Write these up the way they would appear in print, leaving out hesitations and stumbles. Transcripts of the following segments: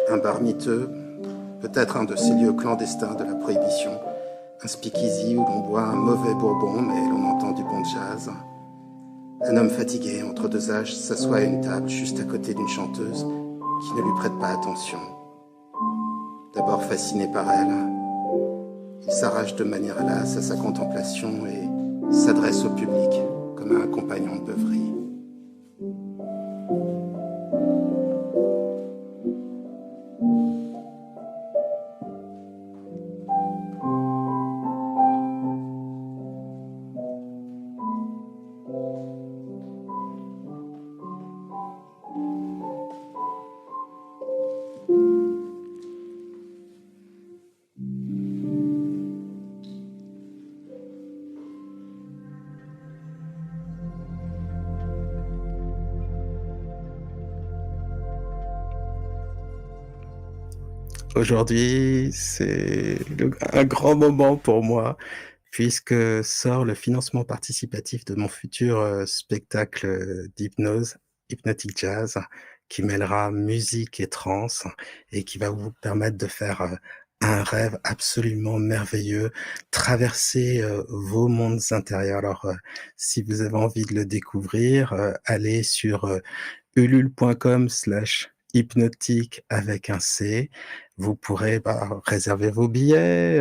Un bar miteux, peut-être un de ces lieux clandestins de la prohibition, un speakeasy où l'on boit un mauvais bourbon mais l'on entend du bon jazz. Un homme fatigué entre deux âges s'assoit à une table juste à côté d'une chanteuse qui ne lui prête pas attention. D'abord fasciné par elle, il s'arrache de manière lasse à sa contemplation et s'adresse au public comme à un compagnon de beuverie. Aujourd'hui, c'est un grand moment pour moi puisque sort le financement participatif de mon futur spectacle d'hypnose, Hypnotic Jazz, qui mêlera musique et trance et qui va vous permettre de faire un rêve absolument merveilleux, traverser vos mondes intérieurs. Alors, si vous avez envie de le découvrir, allez sur ulule.com/hypnotique avec un C. Vous pourrez, réserver vos billets,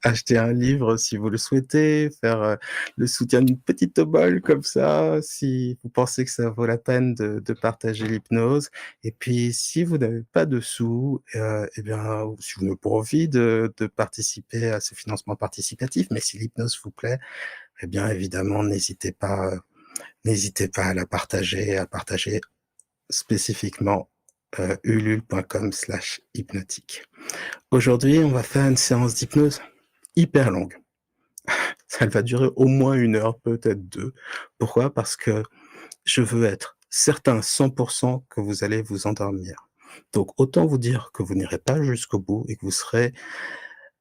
acheter un livre si vous le souhaitez, faire, le soutien d'une petite obole comme ça, si vous pensez que ça vaut la peine de partager l'hypnose. Et puis si vous n'avez pas de sous, et bien, ou si vous n'avez pas envie de participer à ce financement participatif, mais si l'hypnose vous plaît, eh bien évidemment n'hésitez pas à la partager, à partager spécifiquement ulule.com/hypnotique. Aujourd'hui, on va faire une séance d'hypnose hyper longue. Elle va durer au moins 1 heure, peut-être 2. Pourquoi? Parce que je veux être certain 100% que vous allez vous endormir. Donc autant vous dire que vous n'irez pas jusqu'au bout et que vous serez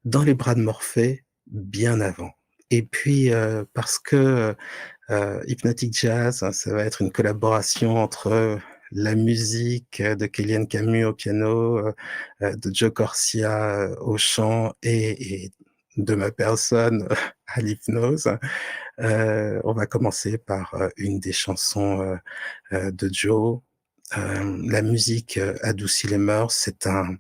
dans les bras de Morphée bien avant. Et puis, parce que, Hypnotic Jazz, ça va être une collaboration entre la musique de Kélian Camus au piano, de Joe Corsia au chant et de ma personne à l'hypnose. On va commencer par une des chansons de Joe. La musique adoucit les mœurs, c'est un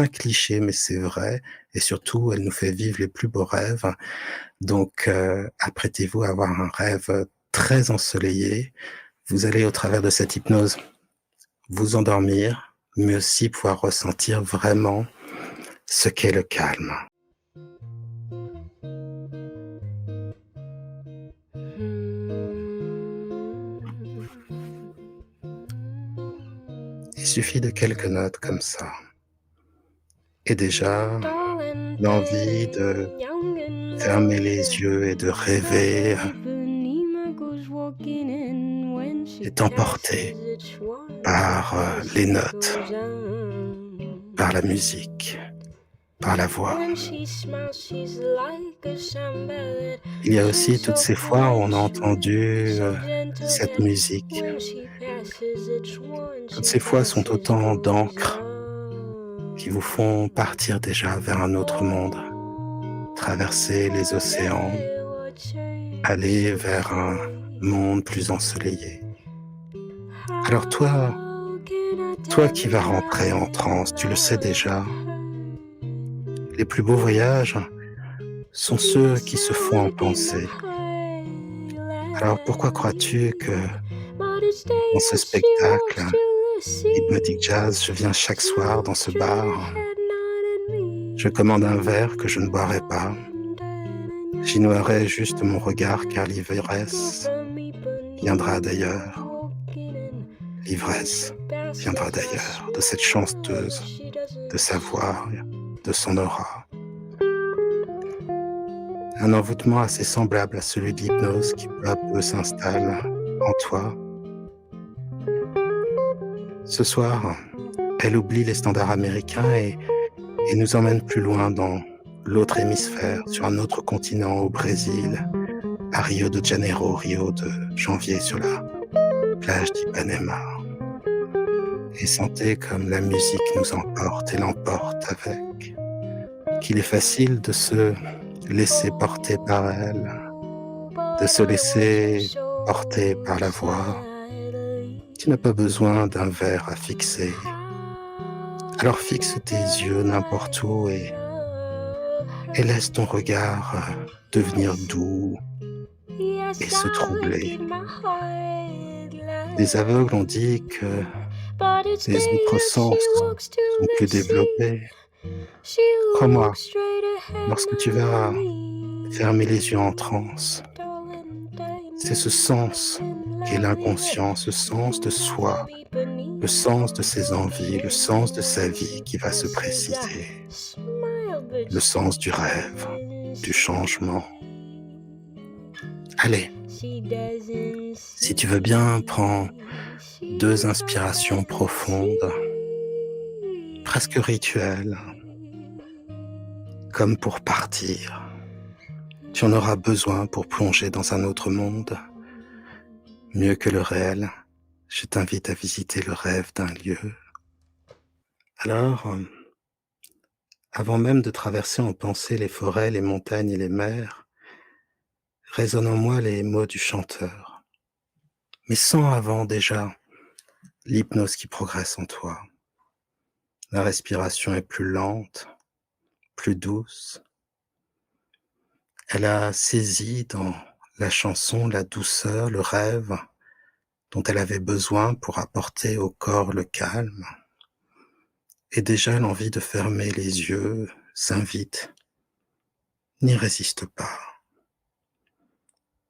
cliché, mais c'est vrai, et surtout, elle nous fait vivre les plus beaux rêves. Donc, apprêtez-vous à avoir un rêve très ensoleillé. Vous allez, au travers de cette hypnose, vous endormir, mais aussi pouvoir ressentir vraiment ce qu'est le calme. Il suffit de quelques notes comme ça. Et déjà, l'envie de fermer les yeux et de rêver est emportée par les notes, par la musique, par la voix. Il y a aussi toutes ces fois où on a entendu cette musique. Toutes ces fois sont autant d'encre qui vous font partir déjà vers un autre monde, traverser les océans, aller vers un monde plus ensoleillé. Alors toi qui vas rentrer en transe, tu le sais déjà, les plus beaux voyages sont ceux qui se font en pensée. Alors pourquoi crois-tu que dans ce spectacle Hypnotic Jazz, je viens chaque soir dans ce bar, je commande un verre que je ne boirai pas, j'y noierai juste mon regard car l'ivresse viendra d'ailleurs. L'ivresse viendra d'ailleurs, de cette chanteuse, de sa voix, de son aura. Un envoûtement assez semblable à celui de l'hypnose qui peu à peu s'installe en toi. Ce soir, elle oublie les standards américains et nous emmène plus loin dans l'autre hémisphère, sur un autre continent, au Brésil, à Rio de Janeiro, Rio de janvier, sur la plage d'Ipanema. et sentez comme la musique nous emporte et l'emporte avec, qu'il est facile de se laisser porter par elle, de se laisser porter par la voix. Tu n'as pas besoin d'un verre à fixer. Alors fixe tes yeux n'importe où et laisse ton regard devenir doux et se troubler. Les aveugles ont dit que les autres sens sont plus développés. Crois-moi, lorsque tu vas fermer les yeux en transe, c'est ce sens qui est l'inconscient, ce sens de soi, le sens de ses envies, le sens de sa vie qui va se préciser, le sens du rêve, du changement. Allez, si tu veux bien, prends 2 inspirations profondes, presque rituelles, comme pour partir. Tu en auras besoin pour plonger dans un autre monde, mieux que le réel. Je t'invite à visiter le rêve d'un lieu. Alors, avant même de traverser en pensée les forêts, les montagnes et les mers, résonnent en moi les mots du chanteur, mais sans avant déjà l'hypnose qui progresse en toi. La respiration est plus lente, plus douce. Elle a saisi dans la chanson la douceur, le rêve dont elle avait besoin pour apporter au corps le calme. Et déjà l'envie de fermer les yeux s'invite. N'y résiste pas.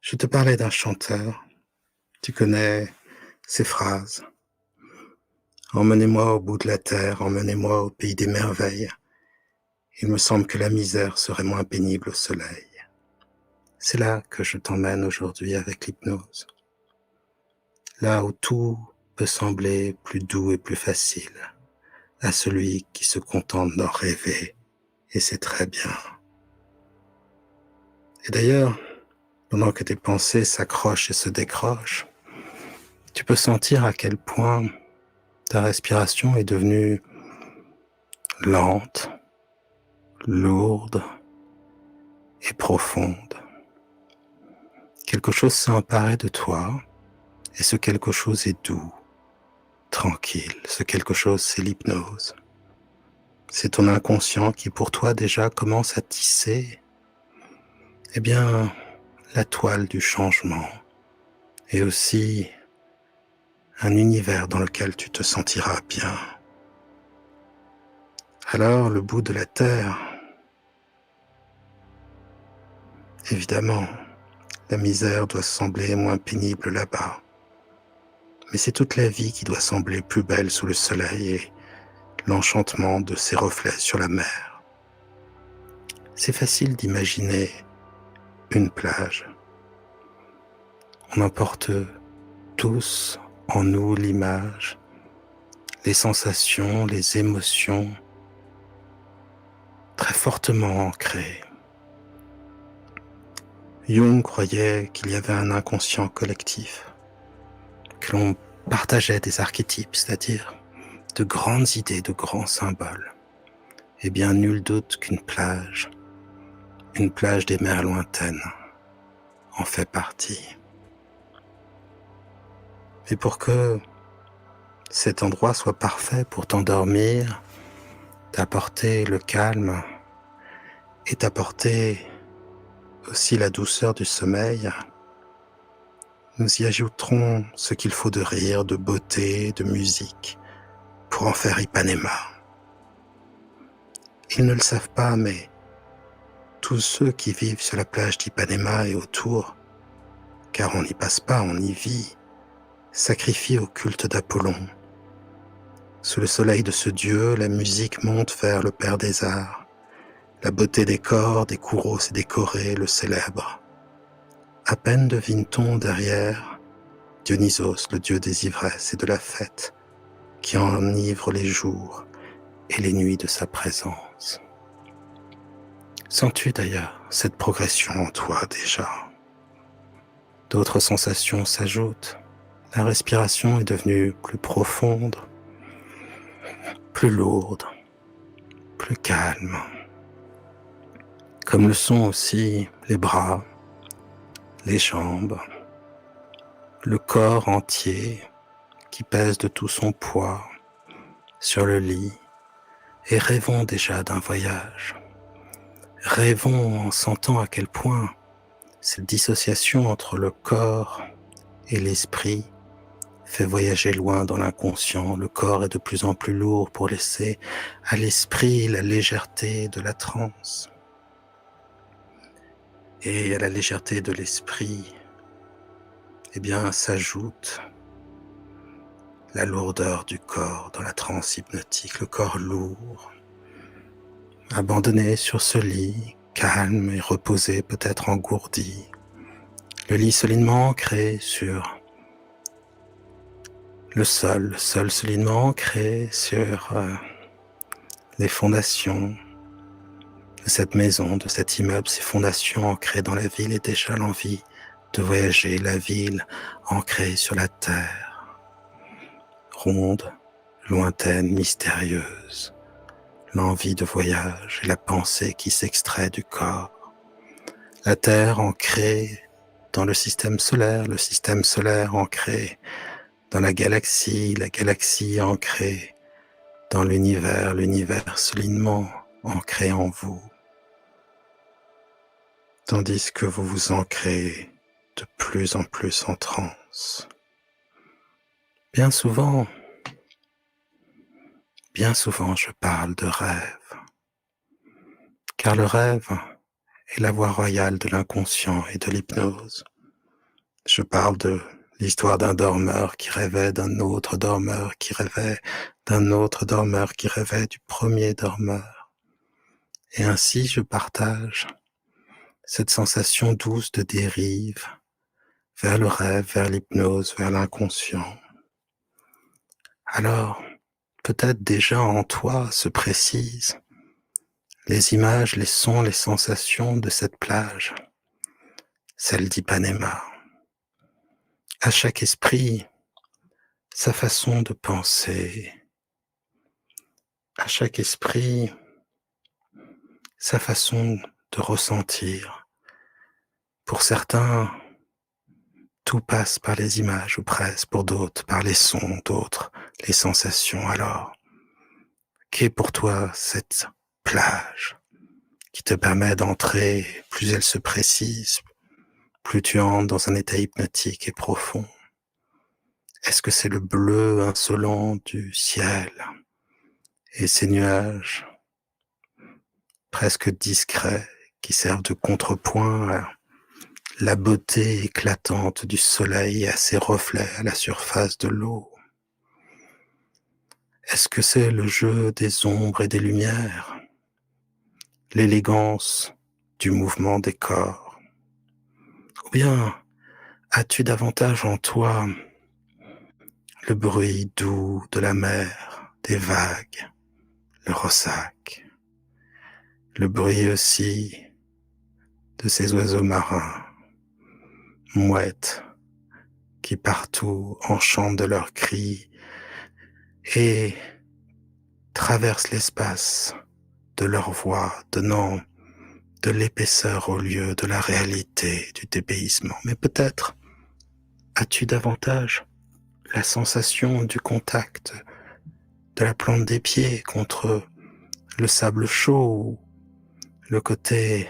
Je te parlais d'un chanteur. Tu connais ces phrases. Emmenez-moi au bout de la terre, emmenez-moi au pays des merveilles. Il me semble que la misère serait moins pénible au soleil. C'est là que je t'emmène aujourd'hui avec l'hypnose. Là où tout peut sembler plus doux et plus facile à celui qui se contente d'en rêver, et c'est très bien. Et d'ailleurs, pendant que tes pensées s'accrochent et se décrochent, tu peux sentir à quel point ta respiration est devenue lente, lourde et profonde. Quelque chose s'est emparé de toi, et ce quelque chose est doux, tranquille. Ce quelque chose, c'est l'hypnose. C'est ton inconscient qui, pour toi, déjà commence à tisser, eh bien, la toile du changement, et aussi un univers dans lequel tu te sentiras bien. Alors, le bout de la terre, évidemment, la misère doit sembler moins pénible là-bas. Mais c'est toute la vie qui doit sembler plus belle sous le soleil et l'enchantement de ses reflets sur la mer. C'est facile d'imaginer une plage. On emporte tous en nous l'image, les sensations, les émotions très fortement ancrées. Jung croyait qu'il y avait un inconscient collectif, que l'on partageait des archétypes, c'est-à-dire de grandes idées, de grands symboles. Eh bien, nul doute qu'une plage des mers lointaines, en fait partie. Et pour que cet endroit soit parfait pour t'endormir, t'apporter le calme et t'apporter aussi la douceur du sommeil, nous y ajouterons ce qu'il faut de rire, de beauté, de musique, pour en faire Ipanema. Ils ne le savent pas, mais tous ceux qui vivent sur la plage d'Ipanema et autour, car on n'y passe pas, on y vit, sacrifient au culte d'Apollon. Sous le soleil de ce dieu, la musique monte vers le père des arts. La beauté des corps, des couros et décorés le célèbre. À peine devine-t-on derrière Dionysos, le dieu des ivresses et de la fête, qui enivre les jours et les nuits de sa présence. Sens-tu d'ailleurs cette progression en toi déjà? D'autres sensations s'ajoutent. La respiration est devenue plus profonde. plus lourde, plus calme, comme le sont aussi les bras, les jambes, le corps entier qui pèse de tout son poids sur le lit, et rêvons déjà d'un voyage. Rêvons en sentant à quel point cette dissociation entre le corps et l'esprit fait voyager loin dans l'inconscient. Le corps est de plus en plus lourd pour laisser à l'esprit la légèreté de la transe. Et à la légèreté de l'esprit, eh bien, s'ajoute la lourdeur du corps dans la transe hypnotique, le corps lourd, abandonné sur ce lit, calme et reposé, peut-être engourdi. Le lit solidement ancré sur le sol solidement ancré sur les fondations de cette maison, de cet immeuble, ces fondations ancrées dans la ville et déjà l'envie de voyager, la ville ancrée sur la terre, ronde, lointaine, mystérieuse, l'envie de voyage et la pensée qui s'extrait du corps, la terre ancrée dans le système solaire ancré dans la galaxie ancrée dans l'univers solidement ancré en vous, tandis que vous vous ancrez de plus en plus en transe. Bien souvent, je parle de rêve, car le rêve est la voie royale de l'inconscient et de l'hypnose. Je parle de l'histoire d'un dormeur qui rêvait d'un autre dormeur, qui rêvait d'un autre dormeur, qui rêvait du premier dormeur. Et ainsi je partage cette sensation douce de dérive vers le rêve, vers l'hypnose, vers l'inconscient. Alors, peut-être déjà en toi se précisent les images, les sons, les sensations de cette plage, celle d'Ipanema. À chaque esprit, sa façon de penser. À chaque esprit, sa façon de ressentir. Pour certains, tout passe par les images ou presque, pour d'autres par les sons, d'autres les sensations. Alors, qu'est pour toi cette plage qui te permet d'entrer, plus elle se précise, plus tu entres dans un état hypnotique et profond? Est-ce que c'est le bleu insolent du ciel et ces nuages presque discrets qui servent de contrepoint à la beauté éclatante du soleil et à ses reflets à la surface de l'eau? Est-ce que c'est le jeu des ombres et des lumières, l'élégance du mouvement des corps? Ou bien as-tu davantage en toi le bruit doux de la mer, des vagues, le ressac, le bruit aussi de ces oiseaux marins, mouettes, qui partout enchantent de leurs cris et traversent l'espace de leur voix, donnant de l'épaisseur au lieu de la réalité du dépaysement. Mais peut-être as-tu davantage la sensation du contact de la plante des pieds contre le sable chaud, ou le côté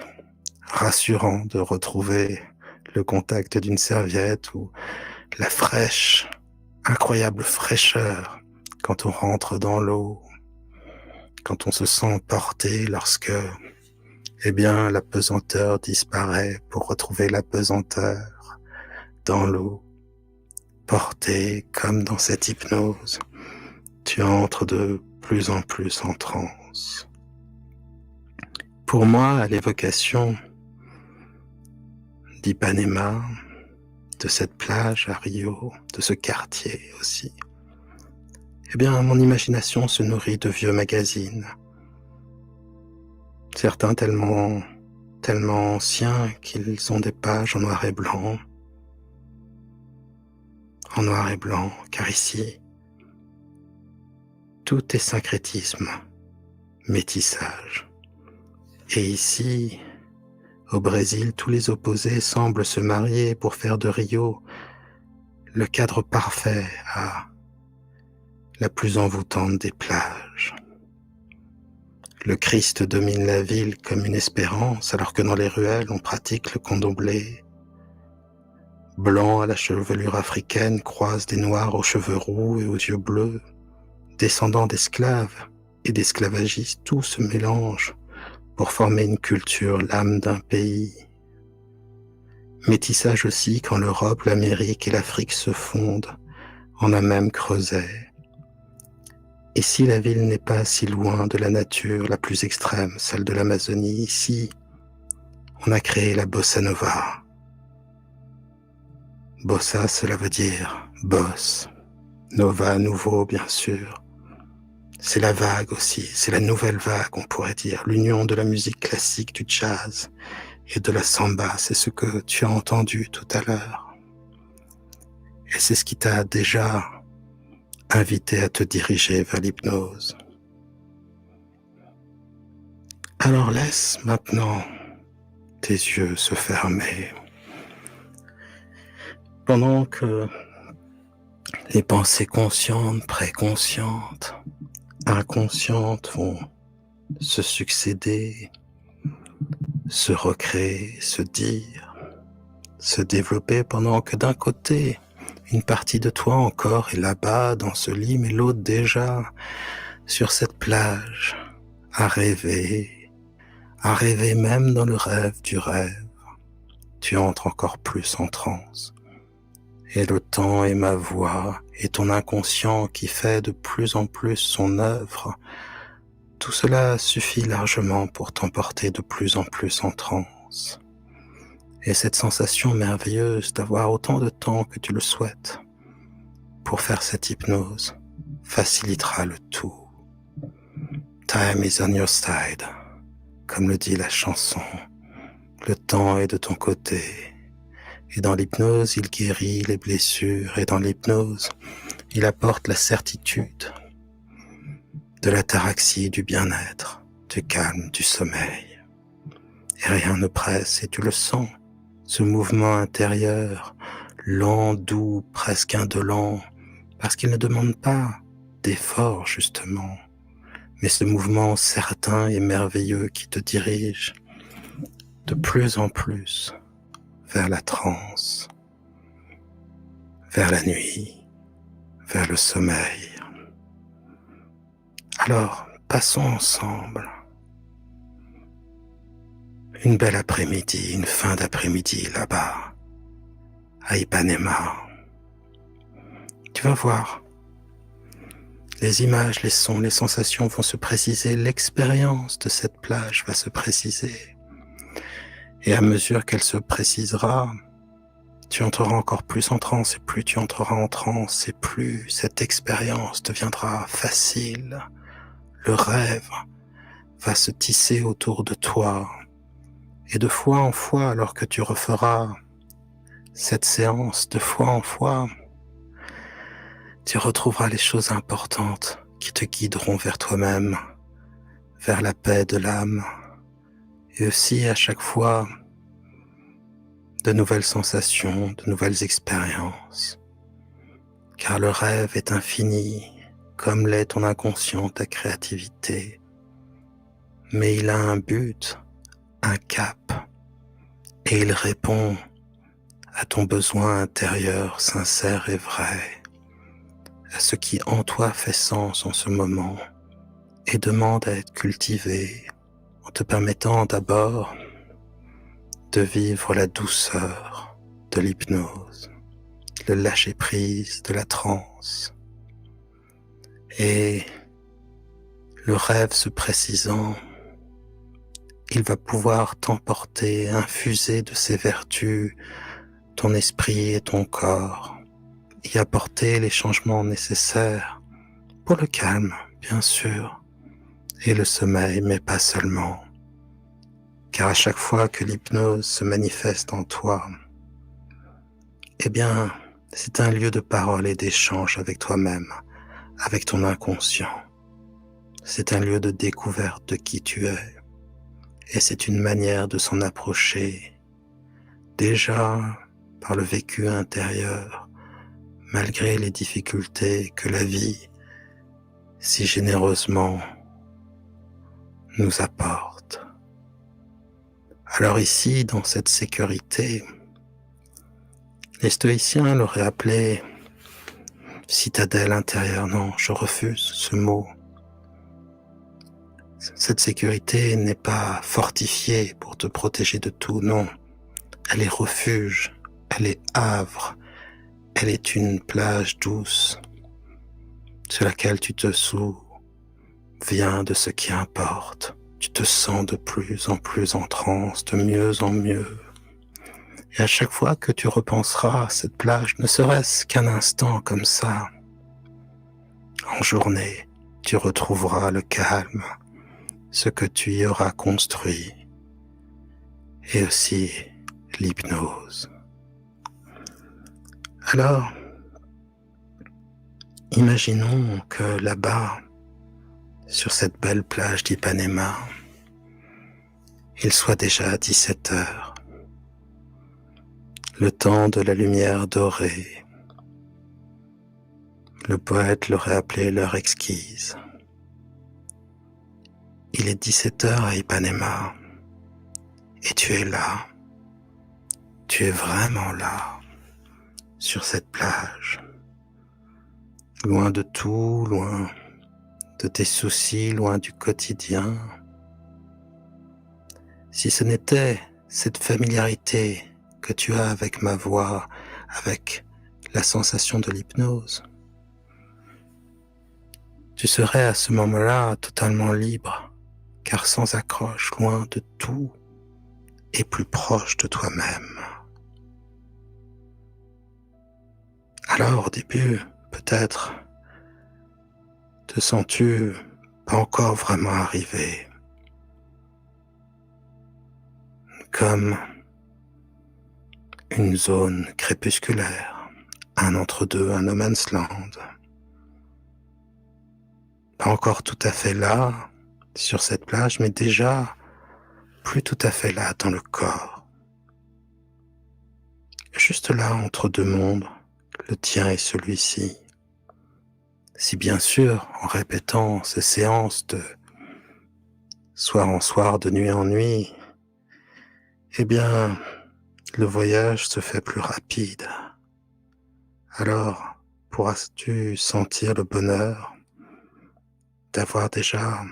rassurant de retrouver le contact d'une serviette, ou la fraîche, incroyable fraîcheur quand on rentre dans l'eau, quand on se sent porté lorsque, eh bien, la pesanteur disparaît pour retrouver la pesanteur dans l'eau. Porté comme dans cette hypnose, tu entres de plus en plus en transe. Pour moi, à l'évocation d'Ipanema, de cette plage à Rio, de ce quartier aussi, eh bien, mon imagination se nourrit de vieux magazines. Certains tellement anciens qu'ils ont des pages en noir et blanc. En noir et blanc, car ici, Tout est syncrétisme, métissage. Et ici, au Brésil, tous les opposés semblent se marier pour faire de Rio le cadre parfait à la plus envoûtante des plages. Le Christ domine la ville comme une espérance, alors que dans les ruelles, on pratique le candomblé. Blancs à la chevelure africaine croisent des noirs aux cheveux roux et aux yeux bleus. Descendants d'esclaves et d'esclavagistes, tout se mélange pour former une culture, l'âme d'un pays. Métissage aussi quand l'Europe, l'Amérique et l'Afrique se fondent en un même creuset. Et si la ville n'est pas si loin de la nature la plus extrême, celle de l'Amazonie, ici, on a créé la bossa nova. Bossa, cela veut dire boss. Nova, nouveau, bien sûr. C'est la vague aussi, c'est la nouvelle vague, on pourrait dire, l'union de la musique classique, du jazz et de la samba, c'est ce que tu as entendu tout à l'heure. Et c'est ce qui t'a déjà invité à te diriger vers l'hypnose. Alors laisse maintenant tes yeux se fermer pendant que les pensées conscientes, préconscientes, inconscientes vont se succéder, se recréer, se dire, se développer pendant que d'un côté, une partie de toi encore est là-bas dans ce lit, mais l'autre déjà sur cette plage, à rêver même dans le rêve du rêve. Tu entres encore plus en transe. Et le temps et ma voix et ton inconscient qui fait de plus en plus son œuvre, tout cela suffit largement pour t'emporter de plus en plus en transe. Et cette sensation merveilleuse d'avoir autant de temps que tu le souhaites pour faire cette hypnose facilitera le tout. Time is on your side, comme le dit la chanson. Le temps est de ton côté. Et dans l'hypnose, il guérit les blessures. Et dans l'hypnose, il apporte la certitude de l'ataraxie, du bien-être, du calme, du sommeil. Et rien ne presse, et tu le sens, ce mouvement intérieur, lent, doux, presque indolent, parce qu'il ne demande pas d'effort, justement, mais ce mouvement certain et merveilleux qui te dirige de plus en plus vers la transe, vers la nuit, vers le sommeil. Alors, passons ensemble une belle après-midi, une fin d'après-midi là-bas, à Ipanema. Tu vas voir, les images, les sons, les sensations vont se préciser, l'expérience de cette plage va se préciser. Et à mesure qu'elle se précisera, tu entreras encore plus en transe, et plus tu entreras en transe, et plus cette expérience deviendra facile. Le rêve va se tisser autour de toi. Et de fois en fois, alors que tu referas cette séance, de fois en fois, tu retrouveras les choses importantes qui te guideront vers toi-même, vers la paix de l'âme, et aussi à chaque fois, de nouvelles sensations, de nouvelles expériences. Car le rêve est infini, comme l'est ton inconscient, ta créativité. Mais il a un but, un cap, et il répond à ton besoin intérieur sincère et vrai, à ce qui en toi fait sens en ce moment et demande à être cultivé en te permettant d'abord de vivre la douceur de l'hypnose, le lâcher-prise de la transe. Et le rêve se précisant, il va pouvoir t'emporter, infuser de ses vertus ton esprit et ton corps, y apporter les changements nécessaires pour le calme, bien sûr, et le sommeil, mais pas seulement. Car à chaque fois que l'hypnose se manifeste en toi, eh bien, c'est un lieu de parole et d'échange avec toi-même, avec ton inconscient. c'est un lieu de découverte de qui tu es, et c'est une manière de s'en approcher, déjà par le vécu intérieur, malgré les difficultés que la vie, si généreusement, nous apporte. Alors ici, dans cette sécurité, les stoïciens l'auraient appelée citadelle intérieure. Non, je refuse ce mot. Cette sécurité n'est pas fortifiée pour te protéger de tout, non. Elle est refuge, elle est havre, elle est une plage douce sur laquelle tu te souviens de ce qui importe. Tu te sens de plus en plus en transe, de mieux en mieux. Et à chaque fois que tu repenseras à cette plage, ne serait-ce qu'un instant comme ça, en journée, tu retrouveras le calme, ce que tu y auras construit, et aussi l'hypnose. Alors, imaginons que là-bas, sur cette belle plage d'Ipanema, il soit déjà 17 heures, le temps de la lumière dorée. Le poète l'aurait appelé l'heure exquise. Il est 17 heures à Ipanema, et tu es là, tu es vraiment là, sur cette plage, loin de tout, loin de tes soucis, loin du quotidien. Si ce n'était cette familiarité que tu as avec ma voix, avec la sensation de l'hypnose, tu serais à ce moment-là totalement libre, car sans accroche, loin de tout et plus proche de toi-même. Alors au début, peut-être, te sens-tu pas encore vraiment arrivé, comme une zone crépusculaire, un entre-deux, un no man's land. Pas encore tout à fait là, sur cette plage, mais déjà plus tout à fait là dans le corps. Juste là, entre deux mondes, le tien et celui-ci. Si bien sûr, en répétant ces séances de soir en soir, de nuit en nuit, eh bien, le voyage se fait plus rapide. Alors, pourras-tu sentir le bonheur d'avoir déjà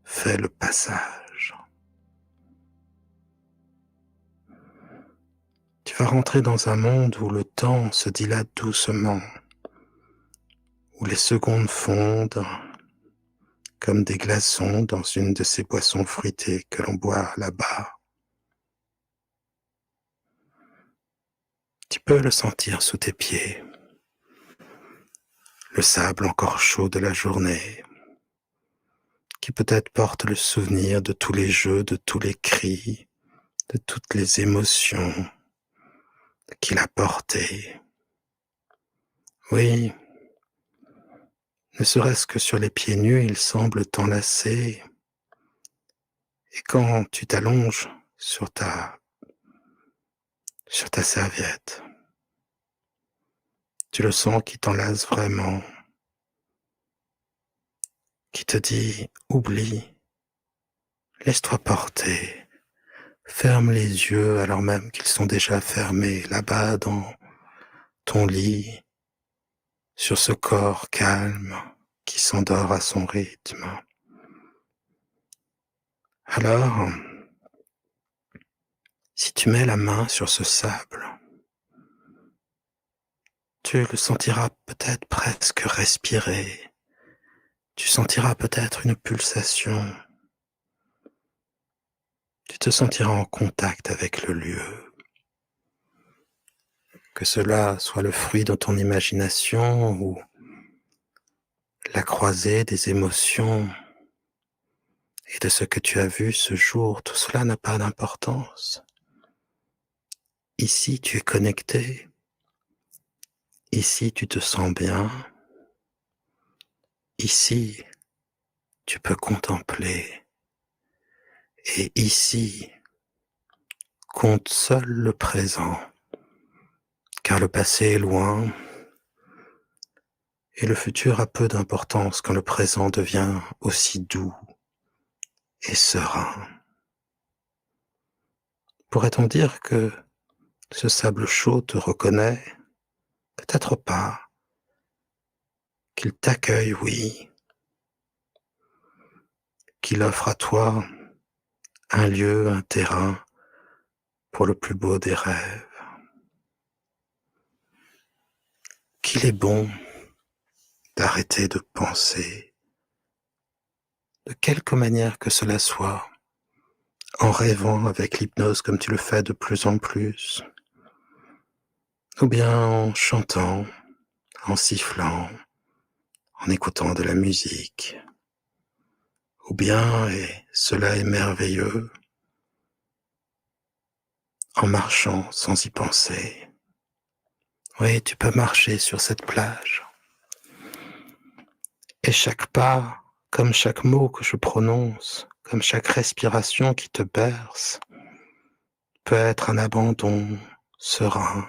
fait le passage? Tu vas rentrer dans un monde où le temps se dilate doucement, où les secondes fondent comme des glaçons dans une de ces boissons fruitées que l'on boit là-bas. Tu peux le sentir sous tes pieds, le sable encore chaud de la journée, qui peut-être porte le souvenir de tous les jeux, de tous les cris, de toutes les émotions qu'il a portées. Oui, ne serait-ce que sur les pieds nus, il semble t'enlacer, et quand tu t'allonges sur ta serviette, tu le sens qui t'enlace vraiment, qui te dit « oublie, laisse-toi porter ». Ferme les yeux alors même qu'ils sont déjà fermés là-bas dans ton lit, sur ce corps calme qui s'endort à son rythme. Alors, si tu mets la main sur ce sable, tu le sentiras peut-être presque respirer, tu sentiras peut-être une pulsation, tu te sentiras en contact avec le lieu. Que cela soit le fruit de ton imagination ou la croisée des émotions et de ce que tu as vu ce jour, tout cela n'a pas d'importance. Ici, tu es connecté. Ici, tu te sens bien. Ici, tu peux contempler et ici, compte seul le présent, car le passé est loin et le futur a peu d'importance quand le présent devient aussi doux et serein. Pourrait-on dire que ce sable chaud te reconnaît? Peut-être pas. Qu'il t'accueille, oui. Qu'il offre à toi un lieu, un terrain pour le plus beau des rêves. Qu'il est bon d'arrêter de penser, de quelque manière que cela soit, en rêvant avec l'hypnose comme tu le fais de plus en plus, ou bien en chantant, en sifflant, en écoutant de la musique, ou bien, et cela est merveilleux, en marchant sans y penser. Oui, tu peux marcher sur cette plage. Et chaque pas, comme chaque mot que je prononce, comme chaque respiration qui te berce, peut être un abandon serein,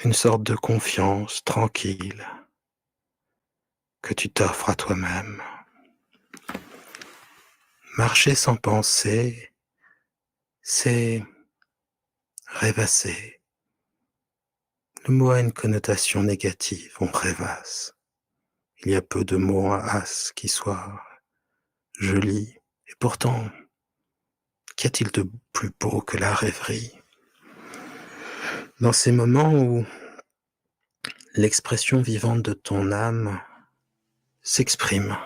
une sorte de confiance tranquille que tu t'offres à toi-même. Marcher sans penser, c'est rêvasser. Le mot a une connotation négative, on rêvasse. Il y a peu de mots en as qui soient jolis. Et pourtant, qu'y a-t-il de plus beau que la rêverie? Dans ces moments où l'expression vivante de ton âme s'exprime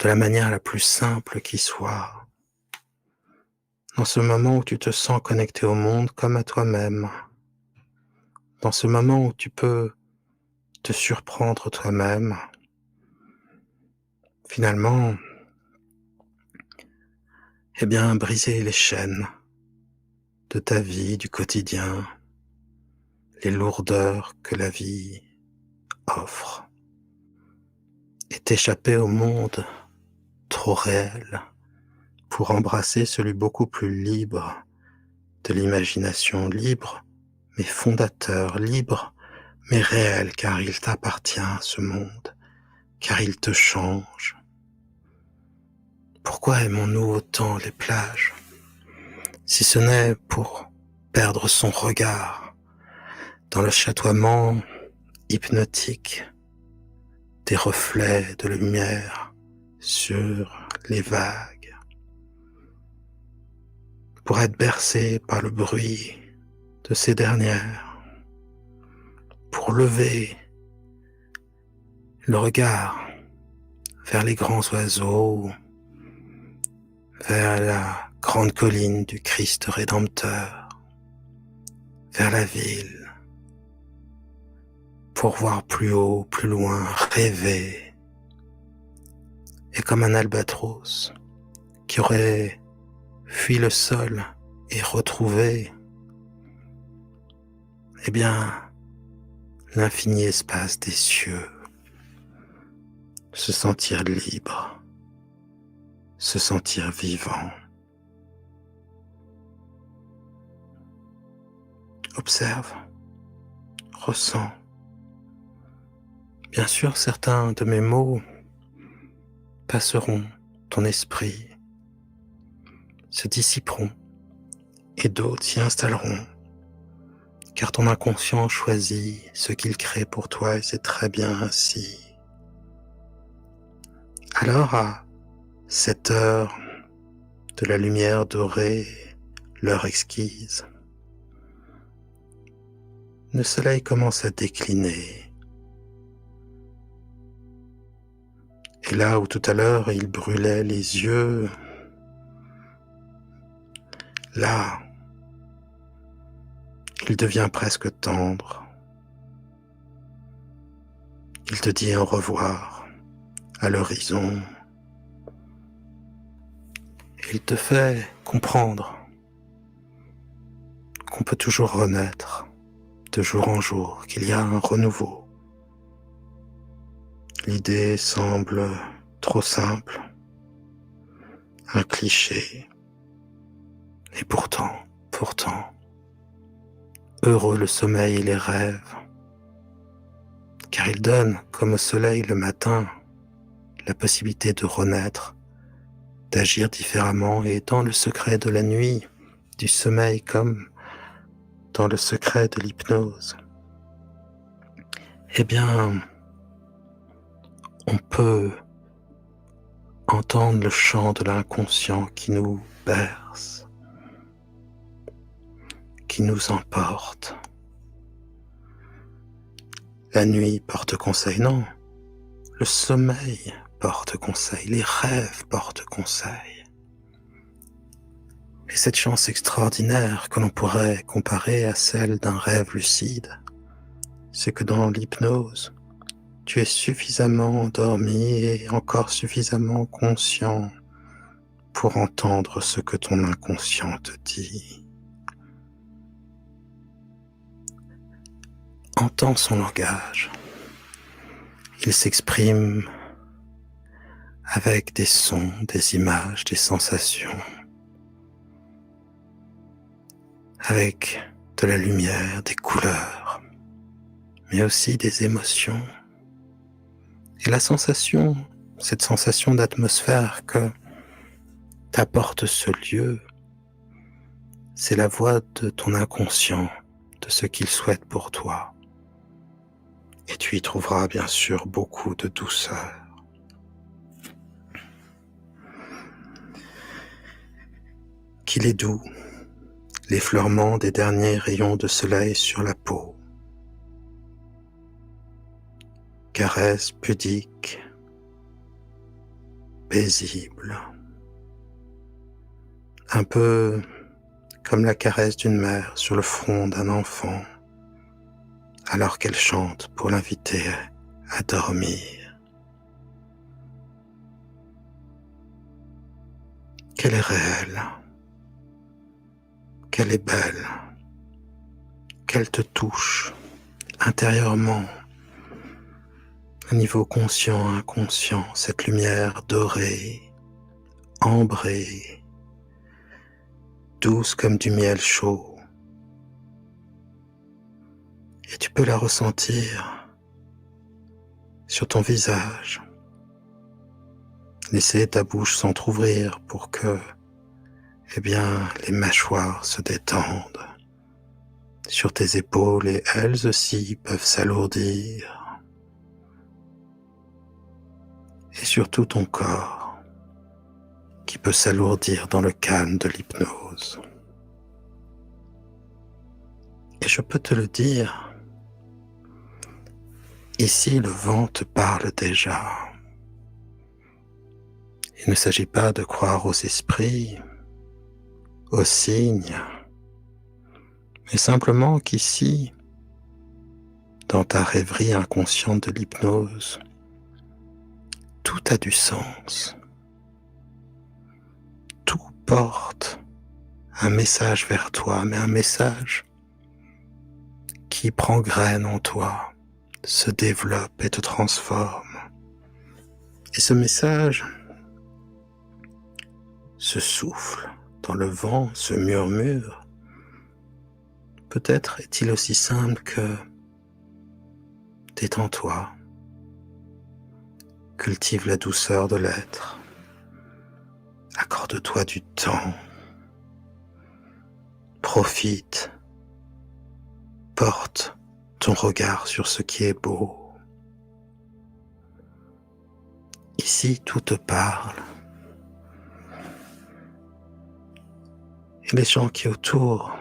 de la manière la plus simple qui soit, dans ce moment où tu te sens connecté au monde comme à toi-même, dans ce moment où tu peux te surprendre toi-même, finalement, eh bien, briser les chaînes de ta vie, du quotidien, les lourdeurs que la vie offre, et t'échapper au monde trop réel pour embrasser celui beaucoup plus libre de l'imagination, libre mais fondateur, libre mais réel, car il t'appartient, ce monde, car il te change. Pourquoi aimons-nous autant les plages, si ce n'est pour perdre son regard dans le chatoiement hypnotique des reflets de lumière sur les vagues, pour être bercé par le bruit de ces dernières, pour lever le regard vers les grands oiseaux, vers la grande colline du Christ Rédempteur, vers la ville, pour voir plus haut, plus loin, rêver, et comme un albatros qui aurait fui le sol et retrouvé, eh bien, l'infini espace des cieux, se sentir libre, se sentir vivant. Observe, ressens. Bien sûr, certains de mes mots passeront ton esprit, se dissiperont, et d'autres s'y installeront, car ton inconscient choisit ce qu'il crée pour toi et c'est très bien ainsi. Alors, à cette heure de la lumière dorée, l'heure exquise, le soleil commence à décliner. Et là où tout à l'heure il brûlait les yeux, là, il devient presque tendre. Il te dit au revoir à l'horizon. Et il te fait comprendre qu'on peut toujours renaître de jour en jour, qu'il y a un renouveau. L'idée semble trop simple, un cliché, et pourtant, heureux le sommeil et les rêves, car ils donnent, comme au soleil le matin, la possibilité de renaître, d'agir différemment, et dans le secret de la nuit, du sommeil comme dans le secret de l'hypnose, eh bien, on peut entendre le chant de l'inconscient qui nous berce, qui nous emporte. La nuit porte conseil, non. Le sommeil porte conseil, les rêves portent conseil. Et cette chance extraordinaire que l'on pourrait comparer à celle d'un rêve lucide, c'est que dans l'hypnose, tu es suffisamment endormi et encore suffisamment conscient pour entendre ce que ton inconscient te dit. Entends son langage. Il s'exprime avec des sons, des images, des sensations, avec de la lumière, des couleurs, mais aussi des émotions. Et la sensation, cette sensation d'atmosphère que t'apporte ce lieu, c'est la voix de ton inconscient, de ce qu'il souhaite pour toi. Et tu y trouveras bien sûr beaucoup de douceur. Qu'il est doux, l'effleurement des derniers rayons de soleil sur la peau. Caresse pudique, paisible. Un peu comme la caresse d'une mère sur le front d'un enfant, alors qu'elle chante pour l'inviter à dormir. Qu'elle est réelle, qu'elle est belle, qu'elle te touche intérieurement, au niveau conscient, inconscient, cette lumière dorée, ambrée, douce comme du miel chaud. Et tu peux la ressentir sur ton visage. Laisser ta bouche s'entrouvrir pour que, les mâchoires se détendent sur tes épaules et elles aussi peuvent s'alourdir. Et surtout ton corps qui peut s'alourdir dans le calme de l'hypnose. Et je peux te le dire, ici le vent te parle déjà. Il ne s'agit pas de croire aux esprits, aux signes, mais simplement qu'ici, dans ta rêverie inconsciente de l'hypnose, tout a du sens. Tout porte un message vers toi, mais un message qui prend graine en toi, se développe et te transforme. Et ce message se souffle dans le vent, se murmure. Peut-être est-il aussi simple que détends-toi, cultive la douceur de l'être, accorde-toi du temps, profite, porte ton regard sur ce qui est beau. Ici, tout te parle. Et les gens qui autour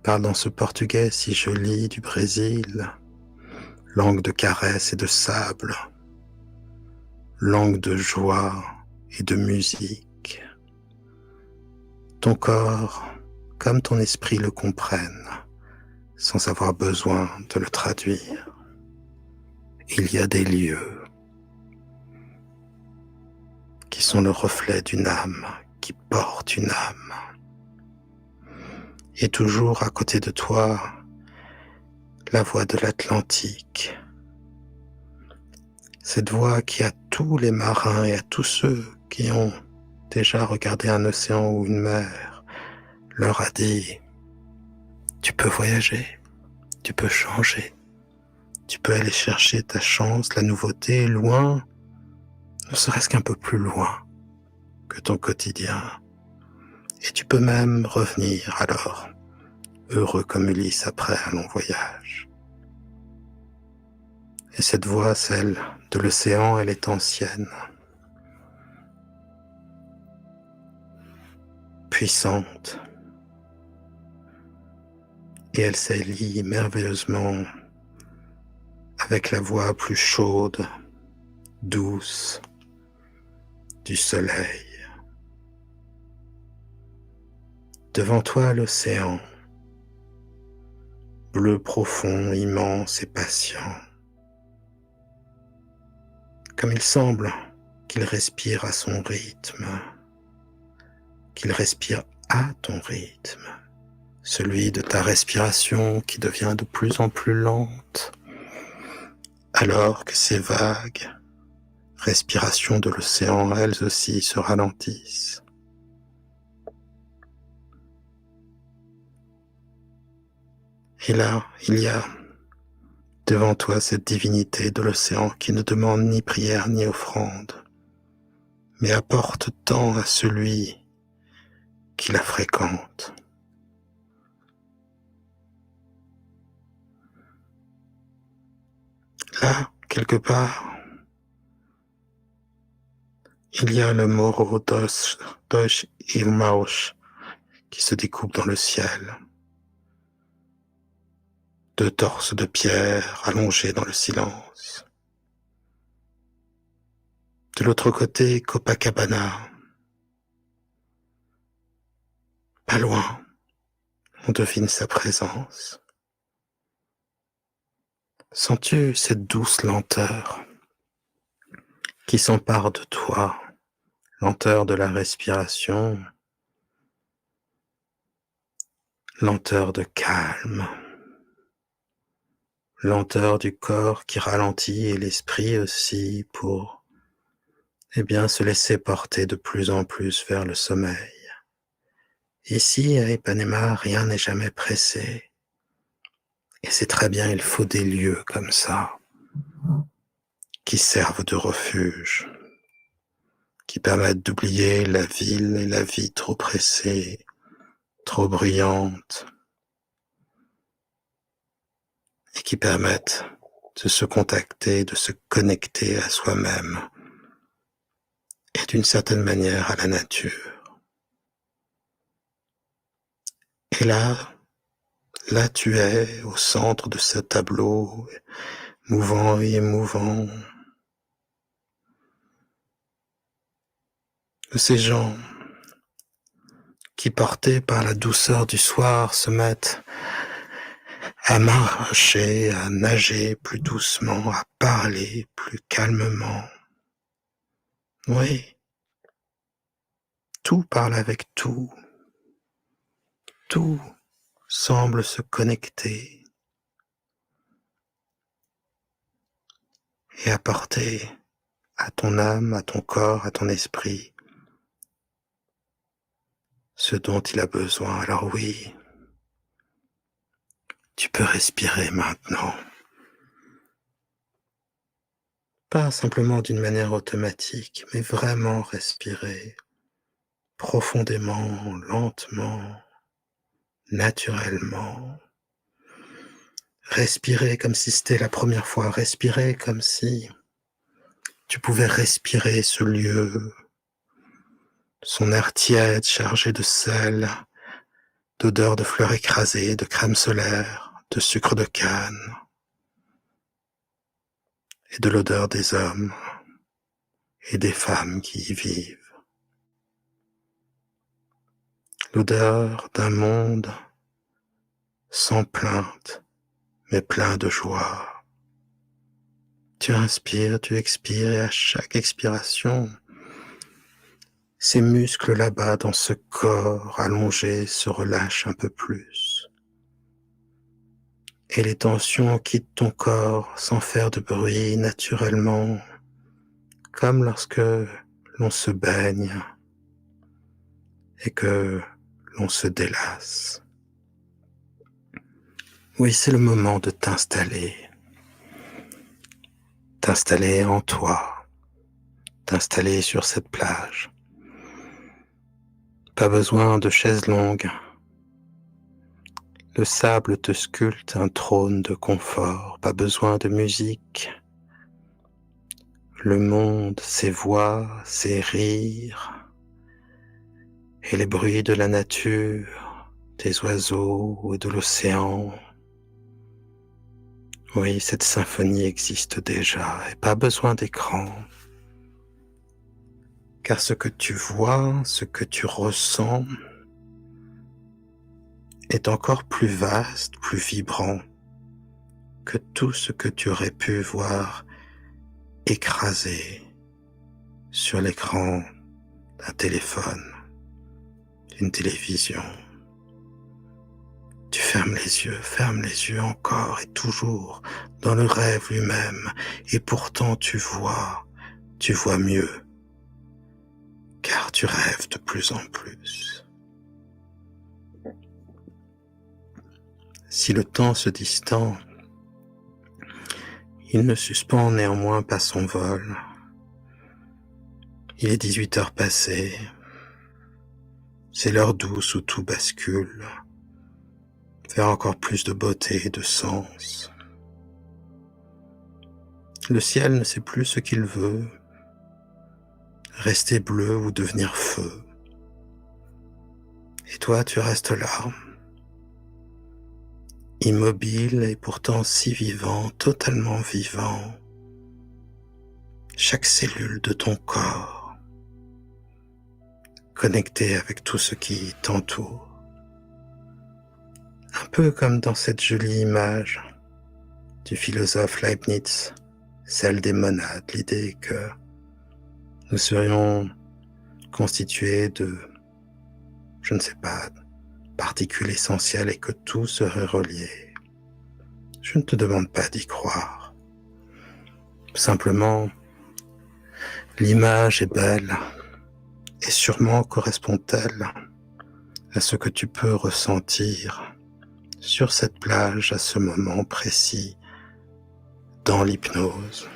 parlent dans ce portugais si joli du Brésil, langue de caresse et de sable, langue de joie et de musique. Ton corps, comme ton esprit le comprennent, sans avoir besoin de le traduire. Il y a des lieux qui sont le reflet d'une âme, qui porte une âme. Et toujours à côté de toi, la voix de l'Atlantique, Cette voix qui, à tous les marins et à tous ceux qui ont déjà regardé un océan ou une mer, leur a dit: tu peux voyager, tu peux changer, tu peux aller chercher ta chance, la nouveauté, loin, ne serait-ce qu'un peu plus loin que ton quotidien. Et tu peux même revenir alors, heureux comme Ulysse après un long voyage. Et cette voix, celle de l'océan, elle est ancienne, puissante, et elle s'allie merveilleusement avec la voix plus chaude, douce du soleil. Devant toi, l'océan, bleu profond, immense et patient. Comme il semble qu'il respire à son rythme, qu'il respire à ton rythme, celui de ta respiration qui devient de plus en plus lente, alors que ces vagues, respirations de l'océan, elles aussi se ralentissent. Et là, il y a devant toi cette divinité de l'océan qui ne demande ni prière ni offrande, mais apporte tant à celui qui la fréquente. Là, quelque part, il y a le Moro Dosh Irmaush qui se découpe dans le ciel. Deux torses de pierre allongés dans le silence. De l'autre côté, Copacabana. Pas loin, on devine sa présence. Sens-tu cette douce lenteur qui s'empare de toi, lenteur de la respiration, lenteur de calme, lenteur du corps qui ralentit et l'esprit aussi pour, se laisser porter de plus en plus vers le sommeil. Ici, à Ipanema, rien n'est jamais pressé. Et c'est très bien, il faut des lieux comme ça, qui servent de refuge, qui permettent d'oublier la ville et la vie trop pressée, trop bruyante, et qui permettent de se contacter, de se connecter à soi-même, et d'une certaine manière à la nature. Et là tu es au centre de ce tableau, mouvant et émouvant, de ces gens qui, portés par la douceur du soir, se mettent à marcher, à nager plus doucement, à parler plus calmement. Oui, tout parle avec tout. Tout semble se connecter et apporter à ton âme, à ton corps, à ton esprit ce dont il a besoin. Alors oui, tu peux respirer maintenant. Pas simplement d'une manière automatique, mais vraiment respirer profondément, lentement, naturellement. Respirer comme si c'était la première fois. Respirer comme si tu pouvais respirer ce lieu, son air tiède chargé de sel, d'odeurs de fleurs écrasées, de crème solaire, de sucre de canne et de l'odeur des hommes et des femmes qui y vivent. L'odeur d'un monde sans plainte, mais plein de joie. Tu inspires, tu expires et à chaque expiration, ces muscles là-bas dans ce corps allongé se relâchent un peu plus. Et les tensions quittent ton corps sans faire de bruit naturellement, comme lorsque l'on se baigne et que l'on se délasse. Oui, c'est le moment de t'installer en toi, t'installer sur cette plage. Pas besoin de chaises longues. Le sable te sculpte un trône de confort, pas besoin de musique. Le monde, ses voix, ses rires et les bruits de la nature, des oiseaux et de l'océan. Oui, cette symphonie existe déjà et pas besoin d'écran. Car ce que tu vois, ce que tu ressens est encore plus vaste, plus vibrant que tout ce que tu aurais pu voir écrasé sur l'écran d'un téléphone, d'une télévision. Tu fermes les yeux encore et toujours dans le rêve lui-même, et pourtant tu vois mieux, car tu rêves de plus en plus. Si le temps se distend, il ne suspend néanmoins pas son vol. Il est 18 heures passées, c'est l'heure douce où tout bascule, vers encore plus de beauté et de sens. Le ciel ne sait plus ce qu'il veut, rester bleu ou devenir feu. Et toi, tu restes là, immobile et pourtant si vivant, totalement vivant. Chaque cellule de ton corps, connectée avec tout ce qui t'entoure. Un peu comme dans cette jolie image du philosophe Leibniz, celle des monades, l'idée que nous serions constitués de, je ne sais pas, particules essentielles et que tout serait relié. Je ne te demande pas d'y croire. Simplement, l'image est belle et sûrement correspond-elle à ce que tu peux ressentir sur cette plage à ce moment précis dans l'hypnose.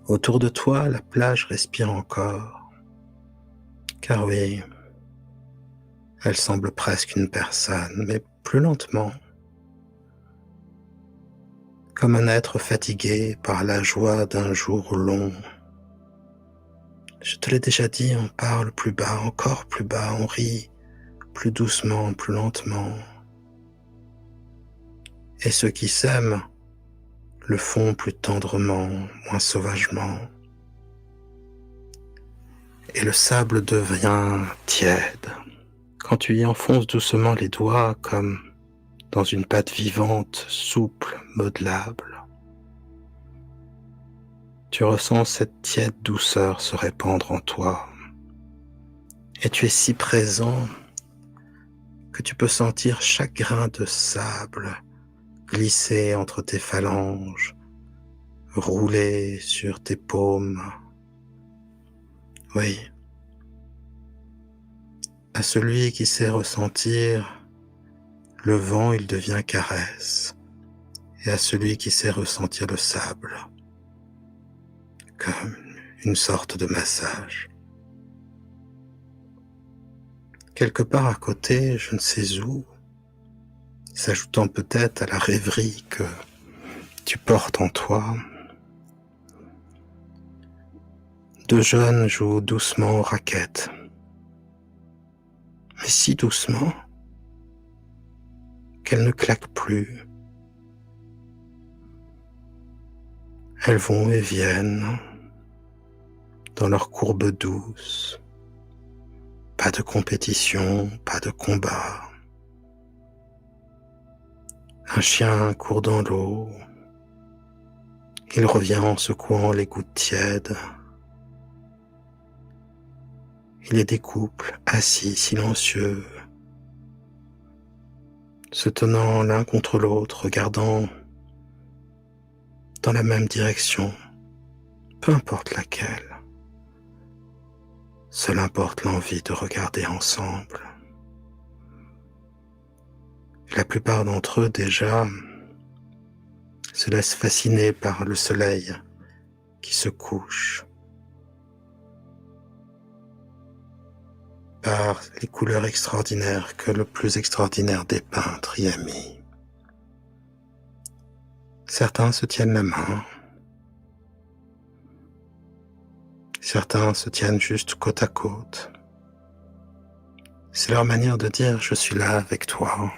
Autour de toi, la plage respire encore, car oui, elle semble presque une personne, mais plus lentement, comme un être fatigué par la joie d'un jour long. Je te l'ai déjà dit, on parle plus bas, encore plus bas, on rit plus doucement, plus lentement. Et ceux qui s'aiment le font plus tendrement, moins sauvagement. Et le sable devient tiède. Quand tu y enfonces doucement les doigts comme dans une pâte vivante, souple, modelable, tu ressens cette tiède douceur se répandre en toi. Et tu es si présent que tu peux sentir chaque grain de sable glisser entre tes phalanges, rouler sur tes paumes. Oui, à celui qui sait ressentir le vent, il devient caresse, et à celui qui sait ressentir le sable, comme une sorte de massage. Quelque part à côté, je ne sais où, s'ajoutant peut-être à la rêverie que tu portes en toi, deux jeunes jouent doucement aux raquettes, mais si doucement qu'elles ne claquent plus. Elles vont et viennent dans leurs courbes douces. Pas de compétition, pas de combat. Un chien court dans l'eau. Il revient en secouant les gouttes tièdes. Il y a des couples assis, silencieux, se tenant l'un contre l'autre, regardant dans la même direction, peu importe laquelle. Seule importe l'envie de regarder ensemble. La plupart d'entre eux déjà se laissent fasciner par le soleil qui se couche, par les couleurs extraordinaires que le plus extraordinaire des peintres y a mis. Certains se tiennent la main, certains se tiennent juste côte à côte. C'est leur manière de dire « je suis là avec toi »,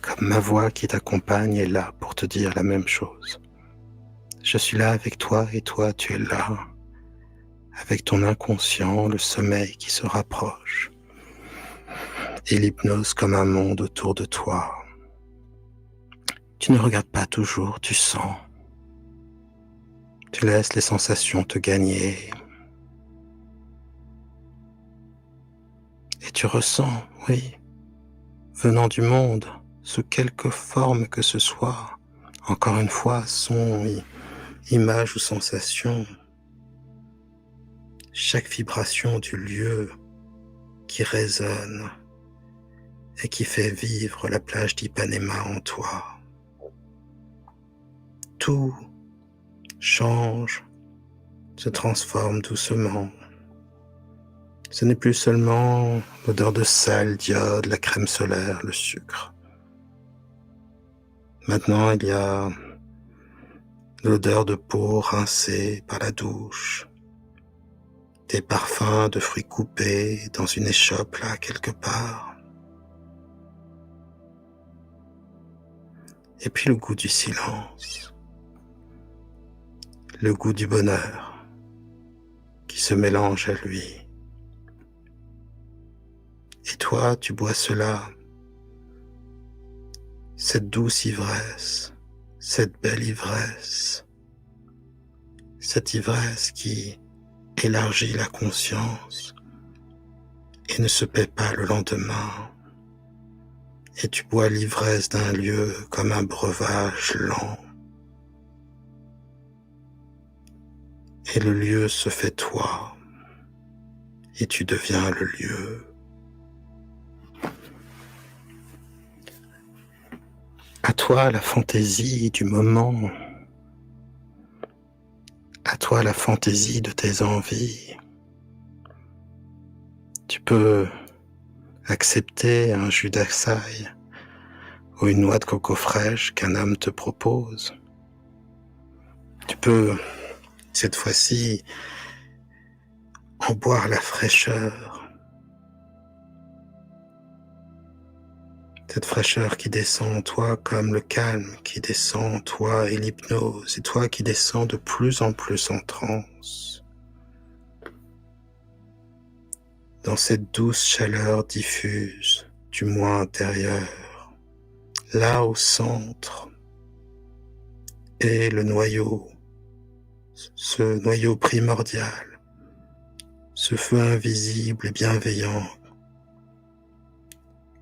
comme ma voix qui t'accompagne est là pour te dire la même chose. Je suis là avec toi et toi tu es là, avec ton inconscient, le sommeil qui se rapproche, et l'hypnose comme un monde autour de toi. Tu ne regardes pas toujours, tu sens. Tu laisses les sensations te gagner. Et tu ressens, oui, venant du monde, sous quelque forme que ce soit, encore une fois, son, image ou sensation, chaque vibration du lieu qui résonne et qui fait vivre la plage d'Ipanema en toi. Tout change, se transforme doucement. Ce n'est plus seulement l'odeur de sel, d'iode, la crème solaire, le sucre. Maintenant, il y a l'odeur de peau rincée par la douche, des parfums de fruits coupés dans une échoppe là quelque part. Et puis le goût du silence, le goût du bonheur qui se mélange à lui. Et toi, tu bois cela, cette douce ivresse, cette belle ivresse, cette ivresse qui élargit la conscience et ne se paie pas le lendemain. Et tu bois l'ivresse d'un lieu comme un breuvage lent. Et le lieu se fait toi, et tu deviens le lieu. À toi la fantaisie du moment, à toi la fantaisie de tes envies. Tu peux accepter un jus d'açaï ou une noix de coco fraîche qu'un homme te propose. Tu peux, cette fois-ci, en boire la fraîcheur. Cette fraîcheur qui descend en toi comme le calme qui descend en toi et l'hypnose, et toi qui descends de plus en plus en transe. Dans cette douce chaleur diffuse du moi intérieur, là au centre est le noyau, ce noyau primordial, ce feu invisible et bienveillant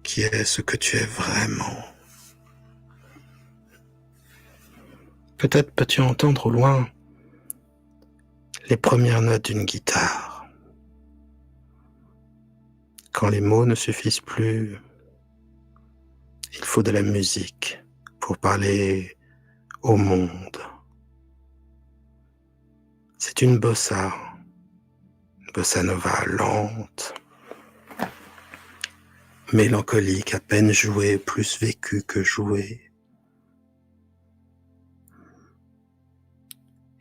qui est ce que tu es vraiment. Peut-être peux-tu entendre au loin les premières notes d'une guitare. Quand les mots ne suffisent plus, il faut de la musique pour parler au monde. C'est une bossa nova lente, mélancolique, à peine jouée, plus vécue que jouée.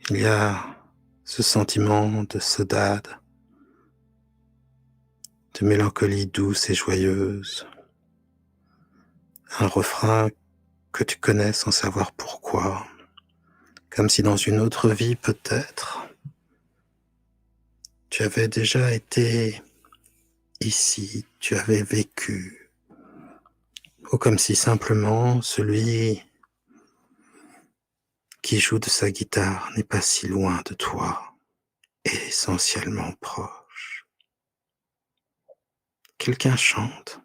Il y a ce sentiment de saudade, de mélancolie douce et joyeuse. Un refrain que tu connais sans savoir pourquoi, comme si dans une autre vie peut-être, tu avais déjà été ici, tu avais vécu, ou comme si simplement celui qui joue de sa guitare n'est pas si loin de toi, et essentiellement proche. Quelqu'un chante,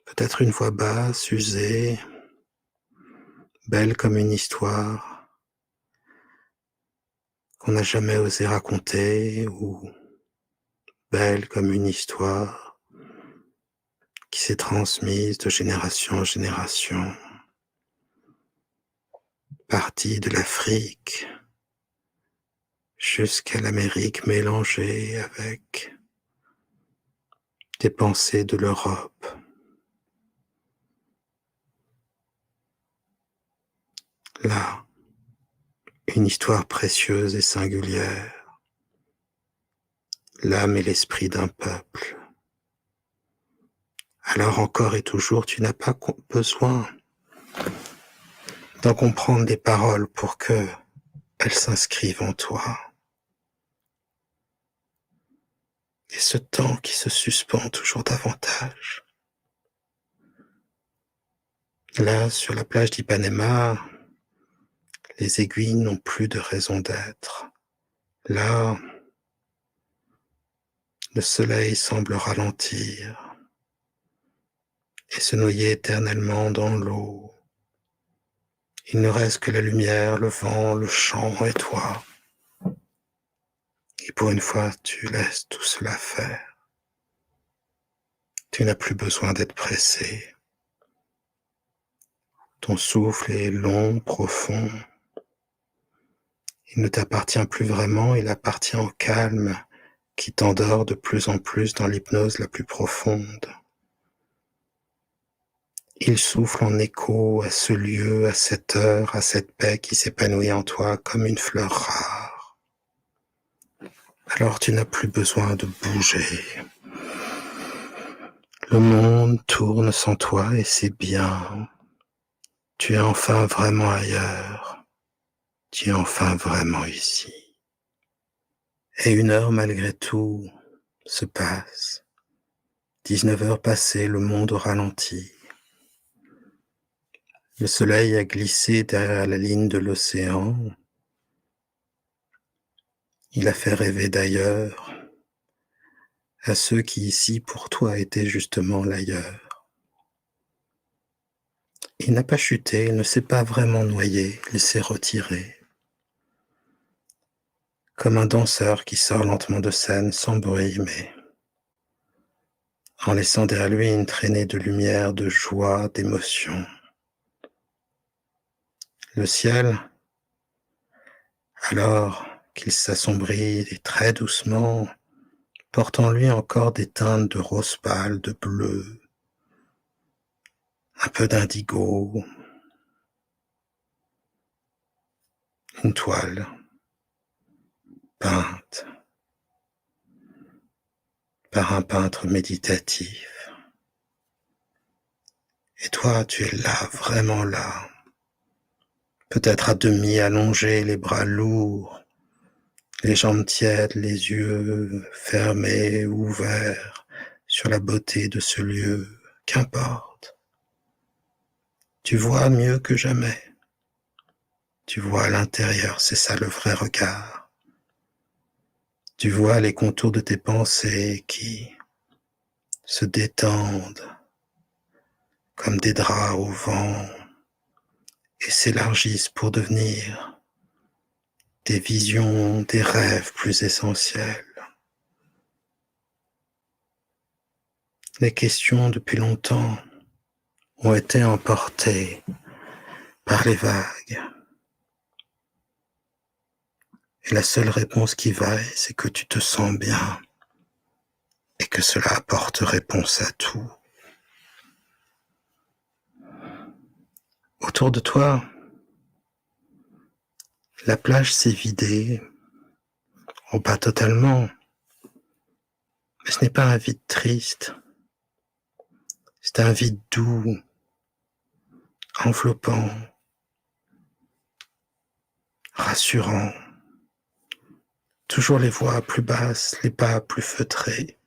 peut-être une voix basse, usée, belle comme une histoire, qu'on n'a jamais osé raconter ou belle comme une histoire qui s'est transmise de génération en génération, partie de l'Afrique jusqu'à l'Amérique mélangée avec des pensées de l'Europe. Là, une histoire précieuse et singulière, l'âme et l'esprit d'un peuple. Alors encore et toujours, tu n'as pas besoin d'en comprendre les paroles pour que elles s'inscrivent en toi. Et ce temps qui se suspend toujours davantage. Là, sur la plage d'Ipanema, les aiguilles n'ont plus de raison d'être. Là, le soleil semble ralentir et se noyer éternellement dans l'eau. Il ne reste que la lumière, le vent, le chant et toi. Et pour une fois, tu laisses tout cela faire. Tu n'as plus besoin d'être pressé. Ton souffle est long, profond. Il ne t'appartient plus vraiment, il appartient au calme qui t'endort de plus en plus dans l'hypnose la plus profonde. Il souffle en écho à ce lieu, à cette heure, à cette paix qui s'épanouit en toi comme une fleur rare. Alors tu n'as plus besoin de bouger. Le monde tourne sans toi et c'est bien. Tu es enfin vraiment ailleurs. Tu es enfin vraiment ici. Et une heure malgré tout se passe. 19 heures passées, le monde ralentit. Le soleil a glissé derrière la ligne de l'océan. Il a fait rêver d'ailleurs à ceux qui ici pour toi étaient justement l'ailleurs. Il n'a pas chuté, il ne s'est pas vraiment noyé, il s'est retiré. Comme un danseur qui sort lentement de scène sans bruit, mais en laissant derrière lui une traînée de lumière, de joie, d'émotion. Le ciel, alors qu'il s'assombrit très doucement, porte en lui encore des teintes de rose pâle, de bleu, un peu d'indigo, une toile peinte par un peintre méditatif. Et toi, tu es là, vraiment là, peut-être à demi allongé, les bras lourds, les jambes tièdes, les yeux fermés, ouverts sur la beauté de ce lieu, qu'importe. Tu vois mieux que jamais. Tu vois à l'intérieur, c'est ça le vrai regard. Tu vois les contours de tes pensées qui se détendent comme des draps au vent et s'élargissent pour devenir des visions, des rêves plus essentiels. Les questions depuis longtemps ont été emportées par les vagues. Et la seule réponse qui vaille, c'est que tu te sens bien et que cela apporte réponse à tout. Autour de toi, la plage s'est vidée, ou pas totalement, mais ce n'est pas un vide triste, c'est un vide doux, enveloppant, rassurant. Toujours les voix plus basses, les pas plus feutrés.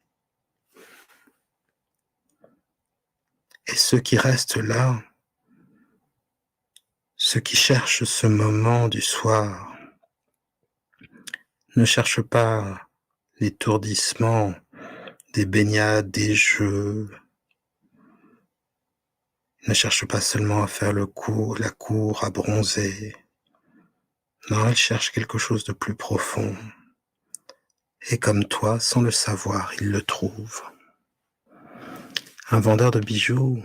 Et ceux qui restent là, ceux qui cherchent ce moment du soir, ne cherchent pas l'étourdissement des baignades, des jeux, ne cherchent pas seulement à faire la cour, à bronzer. Non, il cherche quelque chose de plus profond. Et comme toi, sans le savoir, il le trouve. Un vendeur de bijoux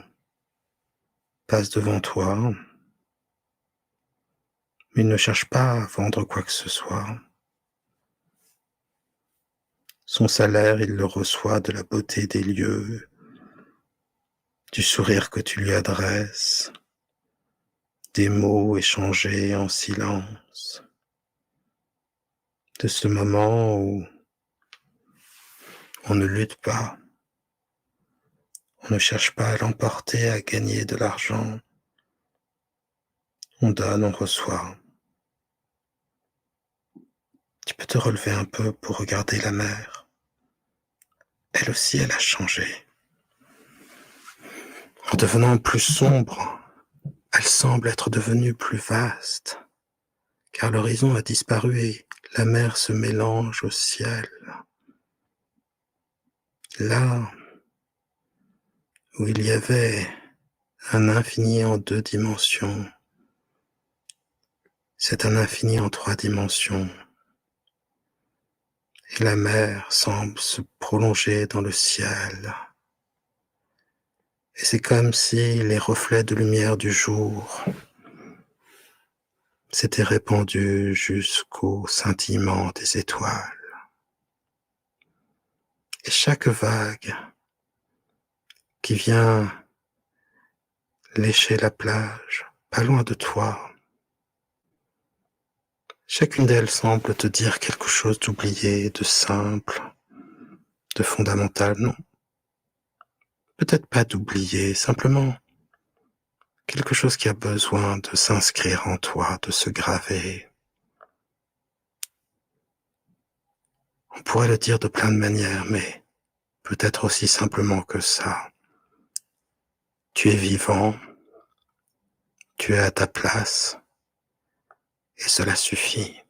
passe devant toi, mais il ne cherche pas à vendre quoi que ce soit. Son salaire, il le reçoit de la beauté des lieux, du sourire que tu lui adresses, des mots échangés en silence, de ce moment où on ne lutte pas, on ne cherche pas à l'emporter, à gagner de l'argent. On donne, on reçoit. Tu peux te relever un peu pour regarder la mer. Elle aussi, elle a changé. En devenant plus sombre, elle semble être devenue plus vaste, car l'horizon a disparu et la mer se mélange au ciel. Là où il y avait un infini en 2 dimensions, c'est un infini en 3 dimensions. Et la mer semble se prolonger dans le ciel. Et c'est comme si les reflets de lumière du jour s'étaient répandus jusqu'au scintillement des étoiles. Et chaque vague qui vient lécher la plage, pas loin de toi, chacune d'elles semble te dire quelque chose d'oublié, de simple, de fondamental. Non, peut-être pas d'oublier, simplement quelque chose qui a besoin de s'inscrire en toi, de se graver. On pourrait le dire de plein de manières, mais peut-être aussi simplement que ça. Tu es vivant, tu es à ta place, et cela suffit.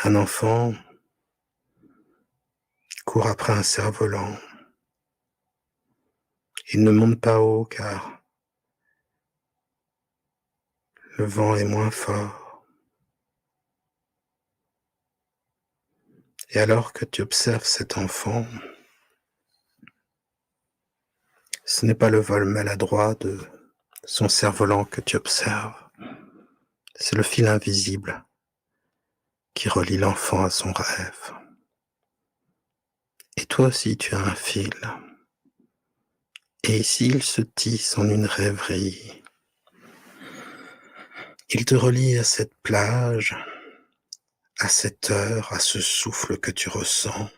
Un enfant court après un cerf-volant. Il ne monte pas haut car le vent est moins fort. Et alors que tu observes cet enfant, ce n'est pas le vol maladroit de son cerf-volant que tu observes, c'est le fil invisible qui relie l'enfant à son rêve. Et toi aussi tu as un fil. Et ici il se tisse en une rêverie. Il te relie à cette plage, à cette heure, à ce souffle que tu ressens,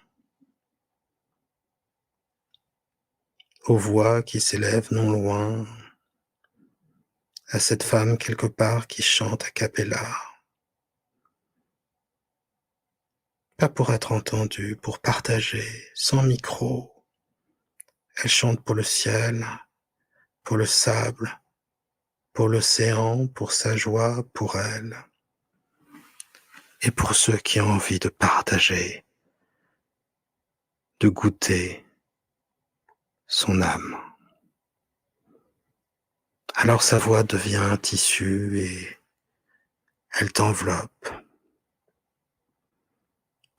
aux voix qui s'élèvent non loin, à cette femme quelque part qui chante a cappella. Pas pour être entendue, pour partager, sans micro. Elle chante pour le ciel, pour le sable, pour l'océan, pour sa joie, pour elle. Et pour ceux qui ont envie de partager, de goûter son âme. Alors sa voix devient un tissu et elle t'enveloppe.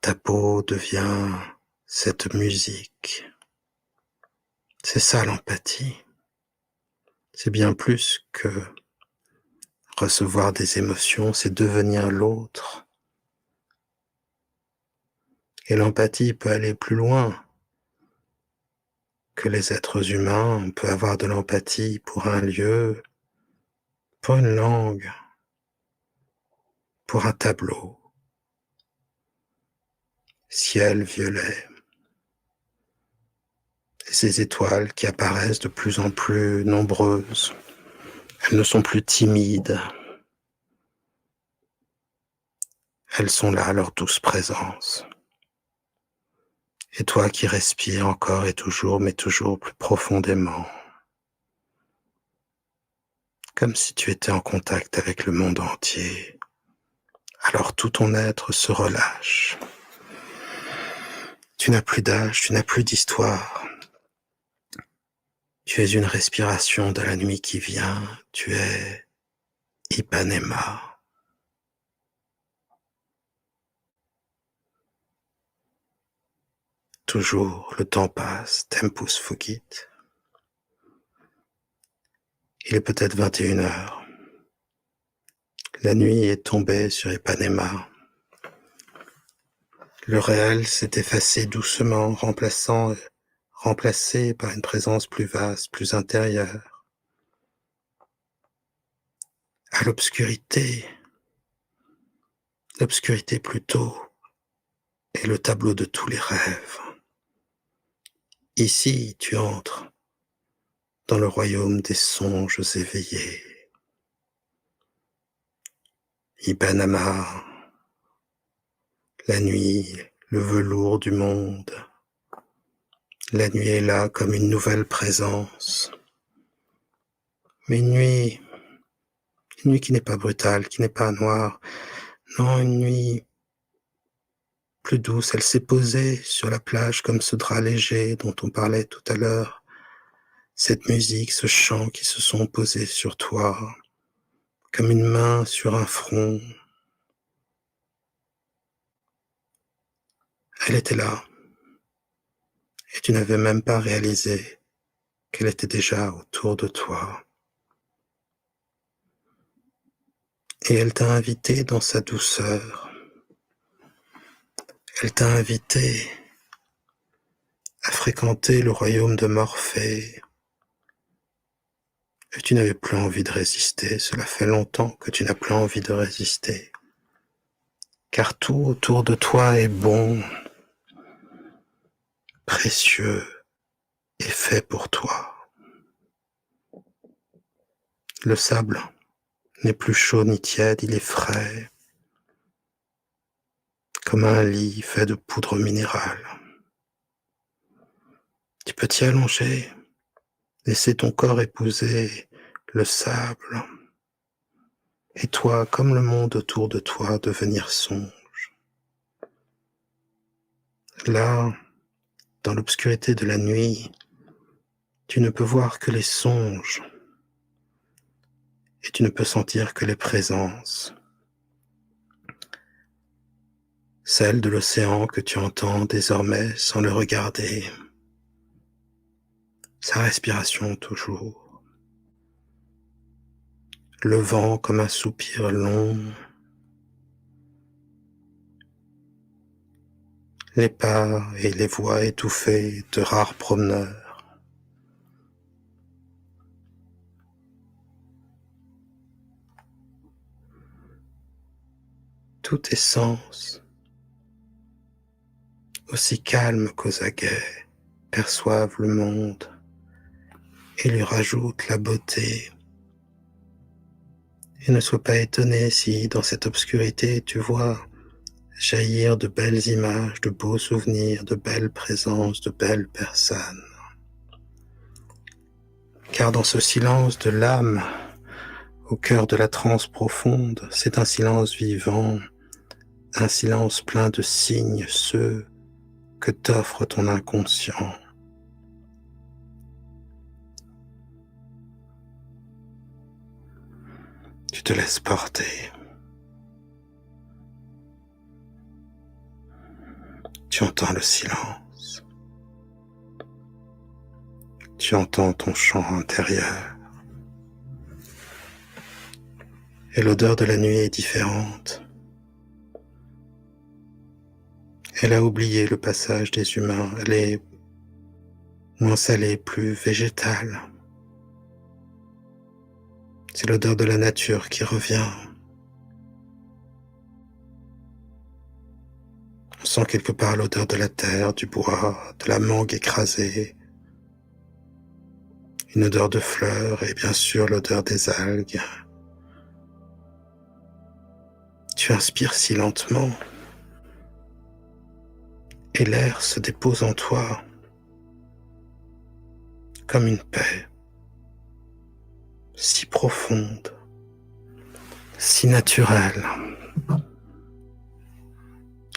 Ta peau devient cette musique. C'est ça l'empathie. C'est bien plus que recevoir des émotions, c'est devenir l'autre. Et l'empathie peut aller plus loin que les êtres humains. On peut avoir de l'empathie pour un lieu, pour une langue, pour un tableau. Ciel violet. Et ces étoiles qui apparaissent de plus en plus nombreuses. Elles ne sont plus timides. Elles sont là, leur douce présence. Et toi qui respires encore et toujours, mais toujours plus profondément, comme si tu étais en contact avec le monde entier, alors tout ton être se relâche. Tu n'as plus d'âge, tu n'as plus d'histoire. Tu es une respiration de la nuit qui vient, tu es Ipanema. Toujours le temps passe, tempus fugit. Il est peut-être 21h. La nuit est tombée sur Ipanema. Le réel s'est effacé doucement, remplacé par une présence plus vaste, plus intérieure. À l'obscurité plutôt, est le tableau de tous les rêves. Ici, tu entres dans le royaume des songes éveillés. Ipanema, la nuit, le velours du monde. La nuit est là comme une nouvelle présence. Mais une nuit qui n'est pas brutale, qui n'est pas noire. Non, une nuit plus douce. Elle s'est posée sur la plage comme ce drap léger dont on parlait tout à l'heure. Cette musique, ce chant qui se sont posés sur toi, comme une main sur un front. Elle était là. Et tu n'avais même pas réalisé qu'elle était déjà autour de toi. Et elle t'a invité dans sa douceur. Elle t'a invité à fréquenter le royaume de Morphée. Et tu n'avais plus envie de résister. Cela fait longtemps que tu n'as plus envie de résister. Car tout autour de toi est bon, précieux et fait pour toi. Le sable n'est plus chaud ni tiède, il est frais, comme un lit fait de poudre minérale. Tu peux t'y allonger, laisser ton corps épouser le sable, et toi, comme le monde autour de toi, devenir songe. Là, dans l'obscurité de la nuit, tu ne peux voir que les songes, et tu ne peux sentir que les présences. Celle de l'océan que tu entends désormais sans le regarder. Sa respiration toujours. Le vent comme un soupir long. Les pas et les voix étouffées de rares promeneurs. Tous tes sens, aussi calmes qu'aux aguets, perçoivent le monde et lui rajoutent la beauté. Et ne sois pas étonné si, dans cette obscurité, tu vois jaillir de belles images, de beaux souvenirs, de belles présences, de belles personnes. Car dans ce silence de l'âme, au cœur de la transe profonde, c'est un silence vivant, un silence plein de signes, ceux que t'offre ton inconscient. Tu te laisses porter. Tu entends le silence. Tu entends ton chant intérieur. Et l'odeur de la nuit est différente. Elle a oublié le passage des humains. Elle est moins salée, plus végétale. C'est l'odeur de la nature qui revient. On sent quelque part l'odeur de la terre, du bois, de la mangue écrasée, une odeur de fleurs et bien sûr l'odeur des algues. Tu inspires si lentement et l'air se dépose en toi comme une paix, si profonde, si naturelle,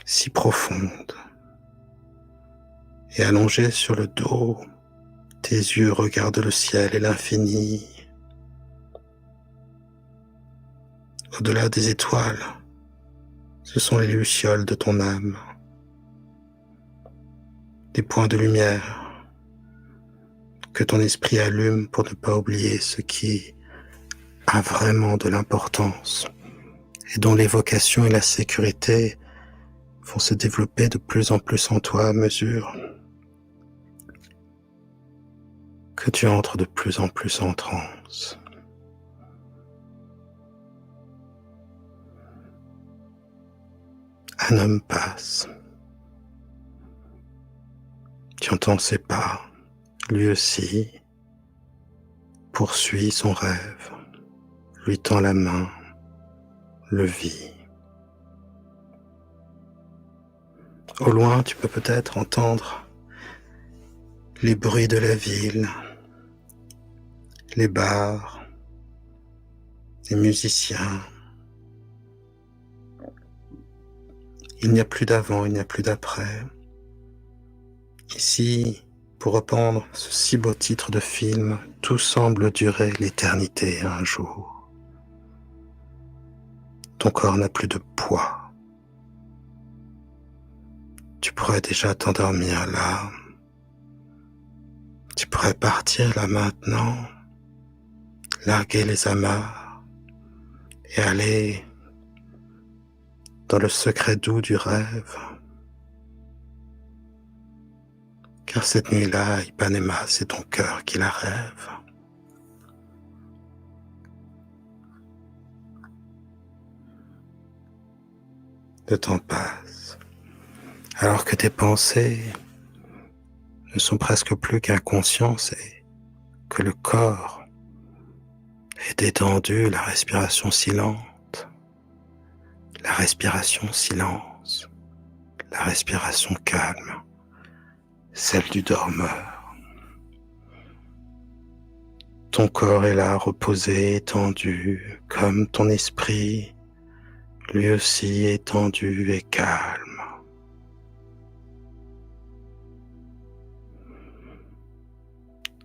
si profonde. Et allongé sur le dos, tes yeux regardent le ciel et l'infini. au-delà des étoiles, ce sont les lucioles de ton âme, des points de lumière que ton esprit allume pour ne pas oublier ce qui a vraiment de l'importance et dont l'évocation et la sécurité vont se développer de plus en plus en toi à mesure que tu entres de plus en plus en transe. Un homme passe. Tu entends ses pas. Lui aussi poursuit son rêve, lui tend la main, le vit. Au loin, tu peux peut-être entendre les bruits de la ville, les bars, les musiciens. Il n'y a plus d'avant, il n'y a plus d'après. Ici, pour reprendre ce si beau titre de film, tout semble durer l'éternité un jour. Ton corps n'a plus de poids. Tu pourrais déjà t'endormir là. Tu pourrais partir là maintenant, larguer les amarres et aller dans le secret doux du rêve. Car cette nuit-là, Ipanema, c'est ton cœur qui la rêve. Le temps passe, alors que tes pensées ne sont presque plus qu'inconscience et que le corps est détendu, la respiration silente, la respiration silence, la respiration calme, celle du dormeur. Ton corps est là, reposé, étendu, comme ton esprit, lui aussi étendu et calme.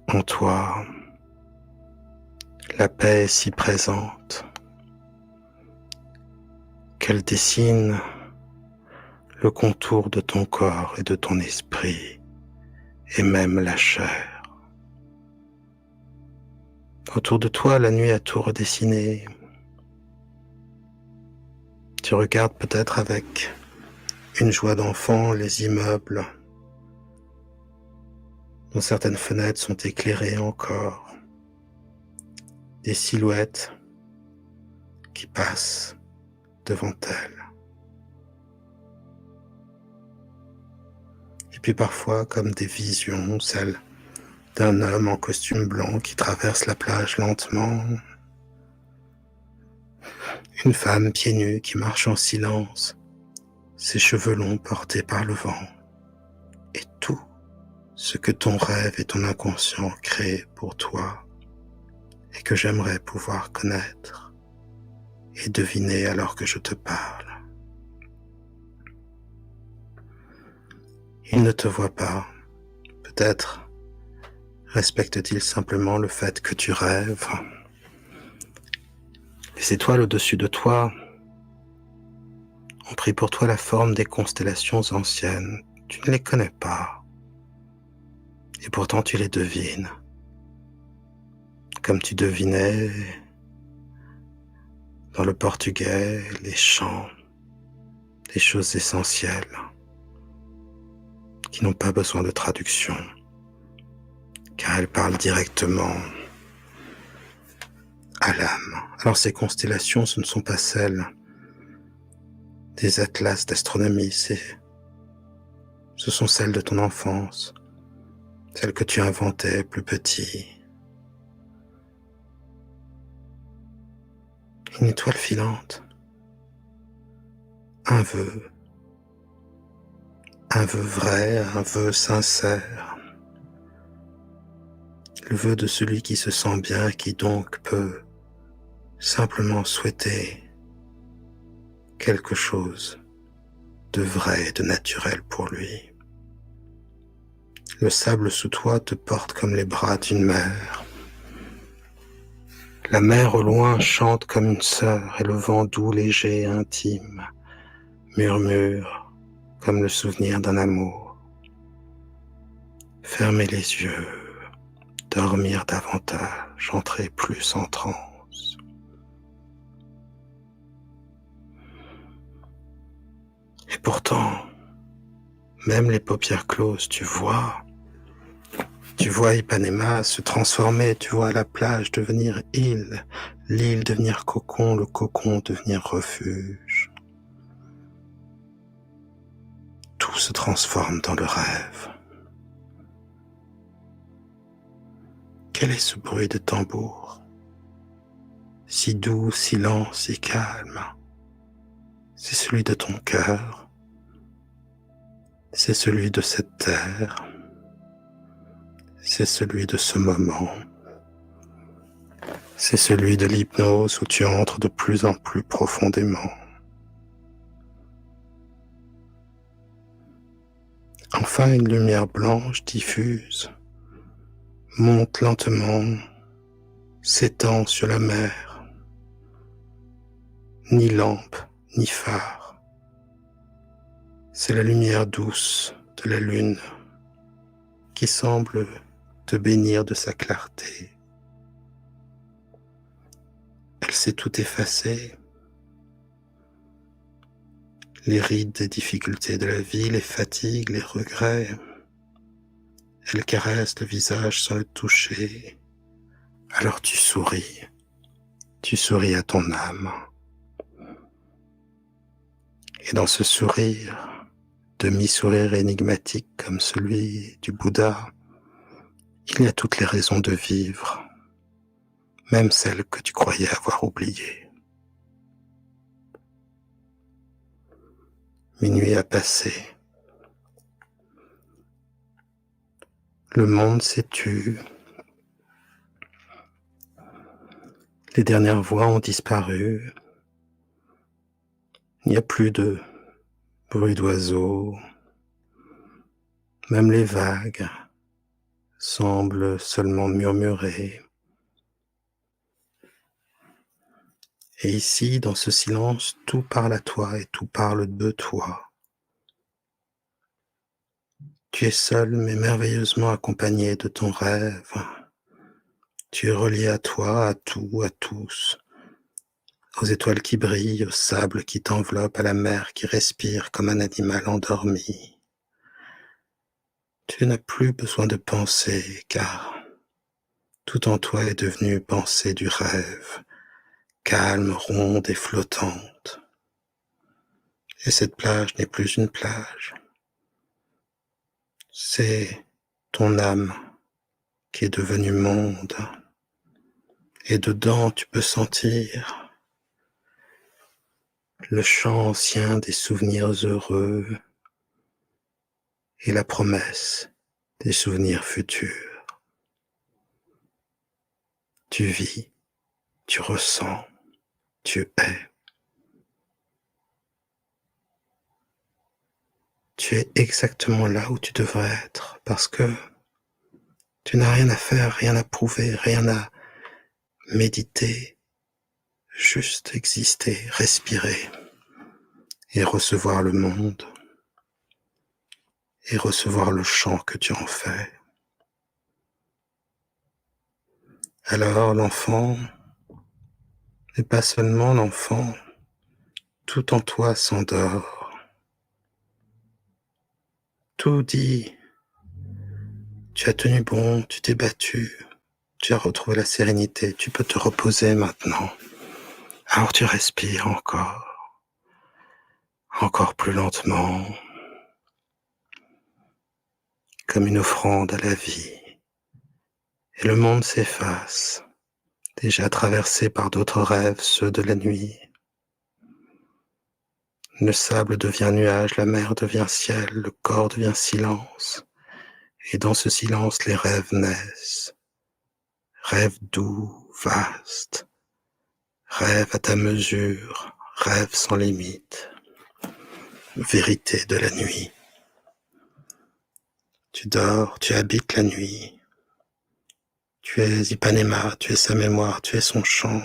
En toi, la paix est si présente qu'elle dessine le contour de ton corps et de ton esprit, et même la chair. Autour de toi, la nuit a tout redessiné. Tu regardes peut-être avec une joie d'enfant les immeubles dont certaines fenêtres sont éclairées encore, des silhouettes qui passent devant elles. Et puis parfois, comme des visions, celles d'un homme en costume blanc qui traverse la plage lentement, une femme pieds nus qui marche en silence, ses cheveux longs portés par le vent, et tout ce que ton rêve et ton inconscient créent pour toi et que j'aimerais pouvoir connaître et deviner alors que je te parle. Il ne te voit pas, peut-être respecte-t-il simplement le fait que tu rêves. Les étoiles au-dessus de toi ont pris pour toi la forme des constellations anciennes. Tu ne les connais pas. Et pourtant tu les devines, comme tu devinais dans le portugais les chants, les choses essentielles qui n'ont pas besoin de traduction, car elles parlent directement à l'âme. Alors ces constellations, ce ne sont pas celles des atlas d'astronomie, ce sont celles de ton enfance, celles que tu inventais plus petit. Une étoile filante, un vœu vrai, un vœu sincère, le vœu de celui qui se sent bien et qui donc peut simplement souhaiter quelque chose de vrai et de naturel pour lui. Le sable sous toi te porte comme les bras d'une mère. La mer au loin chante comme une sœur, et le vent doux, léger, intime, murmure comme le souvenir d'un amour. Fermer les yeux, dormir davantage, entrer plus en transe. Et pourtant, même les paupières closes, tu vois Ipanema se transformer, tu vois la plage devenir île, l'île devenir cocon, le cocon devenir refuge. Tout se transforme dans le rêve. Quel est ce bruit de tambour? Si doux, si lent, si calme. C'est celui de ton cœur. C'est celui de cette terre. C'est celui de ce moment. C'est celui de l'hypnose où tu entres de plus en plus profondément. Enfin, une lumière blanche diffuse, monte lentement, s'étend sur la mer. Ni lampe, ni phare. C'est la lumière douce de la lune qui semble te bénir de sa clarté. Elle s'est tout effacée. Les rides des difficultés de la vie, les fatigues, les regrets. Elle caresse le visage sans le toucher. Alors tu souris à ton âme. Et dans ce sourire, demi-sourire énigmatique comme celui du Bouddha, il y a toutes les raisons de vivre, même celles que tu croyais avoir oubliées. Minuit a passé. Le monde s'est tu. Les dernières voix ont disparu. Il n'y a plus de bruit d'oiseaux. Même les vagues semblent seulement murmurer. Et ici, dans ce silence, tout parle à toi et tout parle de toi. Tu es seul mais merveilleusement accompagné de ton rêve. Tu es relié à toi, à tout, à tous, aux étoiles qui brillent, au sable qui t'enveloppe, à la mer qui respire comme un animal endormi. Tu n'as plus besoin de penser, car tout en toi est devenu pensée du rêve, calme, ronde et flottante. Et cette plage n'est plus une plage. C'est ton âme qui est devenue monde. Et dedans, tu peux sentir le chant ancien des souvenirs heureux et la promesse des souvenirs futurs. Tu vis, tu ressens, tu es. Tu es exactement là où tu devrais être parce que tu n'as rien à faire, rien à prouver, rien à méditer, juste exister, respirer et recevoir le monde et recevoir le chant que tu en fais. Alors l'enfant n'est pas seulement l'enfant, tout en toi s'endort. Tout dit, tu as tenu bon, tu t'es battu, tu as retrouvé la sérénité, tu peux te reposer maintenant. Alors tu respires encore plus lentement, comme une offrande à la vie. Et le monde s'efface, déjà traversé par d'autres rêves, ceux de la nuit. Le sable devient nuage, la mer devient ciel, le corps devient silence. Et dans ce silence, les rêves naissent. Rêves doux, vastes, rêves à ta mesure, rêves sans limite. Vérité de la nuit. Tu dors, tu habites la nuit. Tu es Ipanema, tu es sa mémoire, tu es son chant.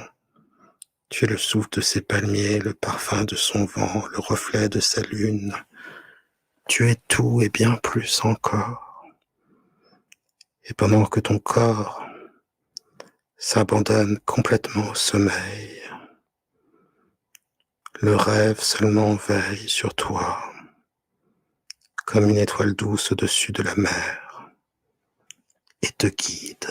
Tu es le souffle de ses palmiers, le parfum de son vent, le reflet de sa lune. Tu es tout et bien plus encore. Et pendant que ton corps s'abandonne complètement au sommeil, le rêve seulement veille sur toi, comme une étoile douce au-dessus de la mer, et te guide.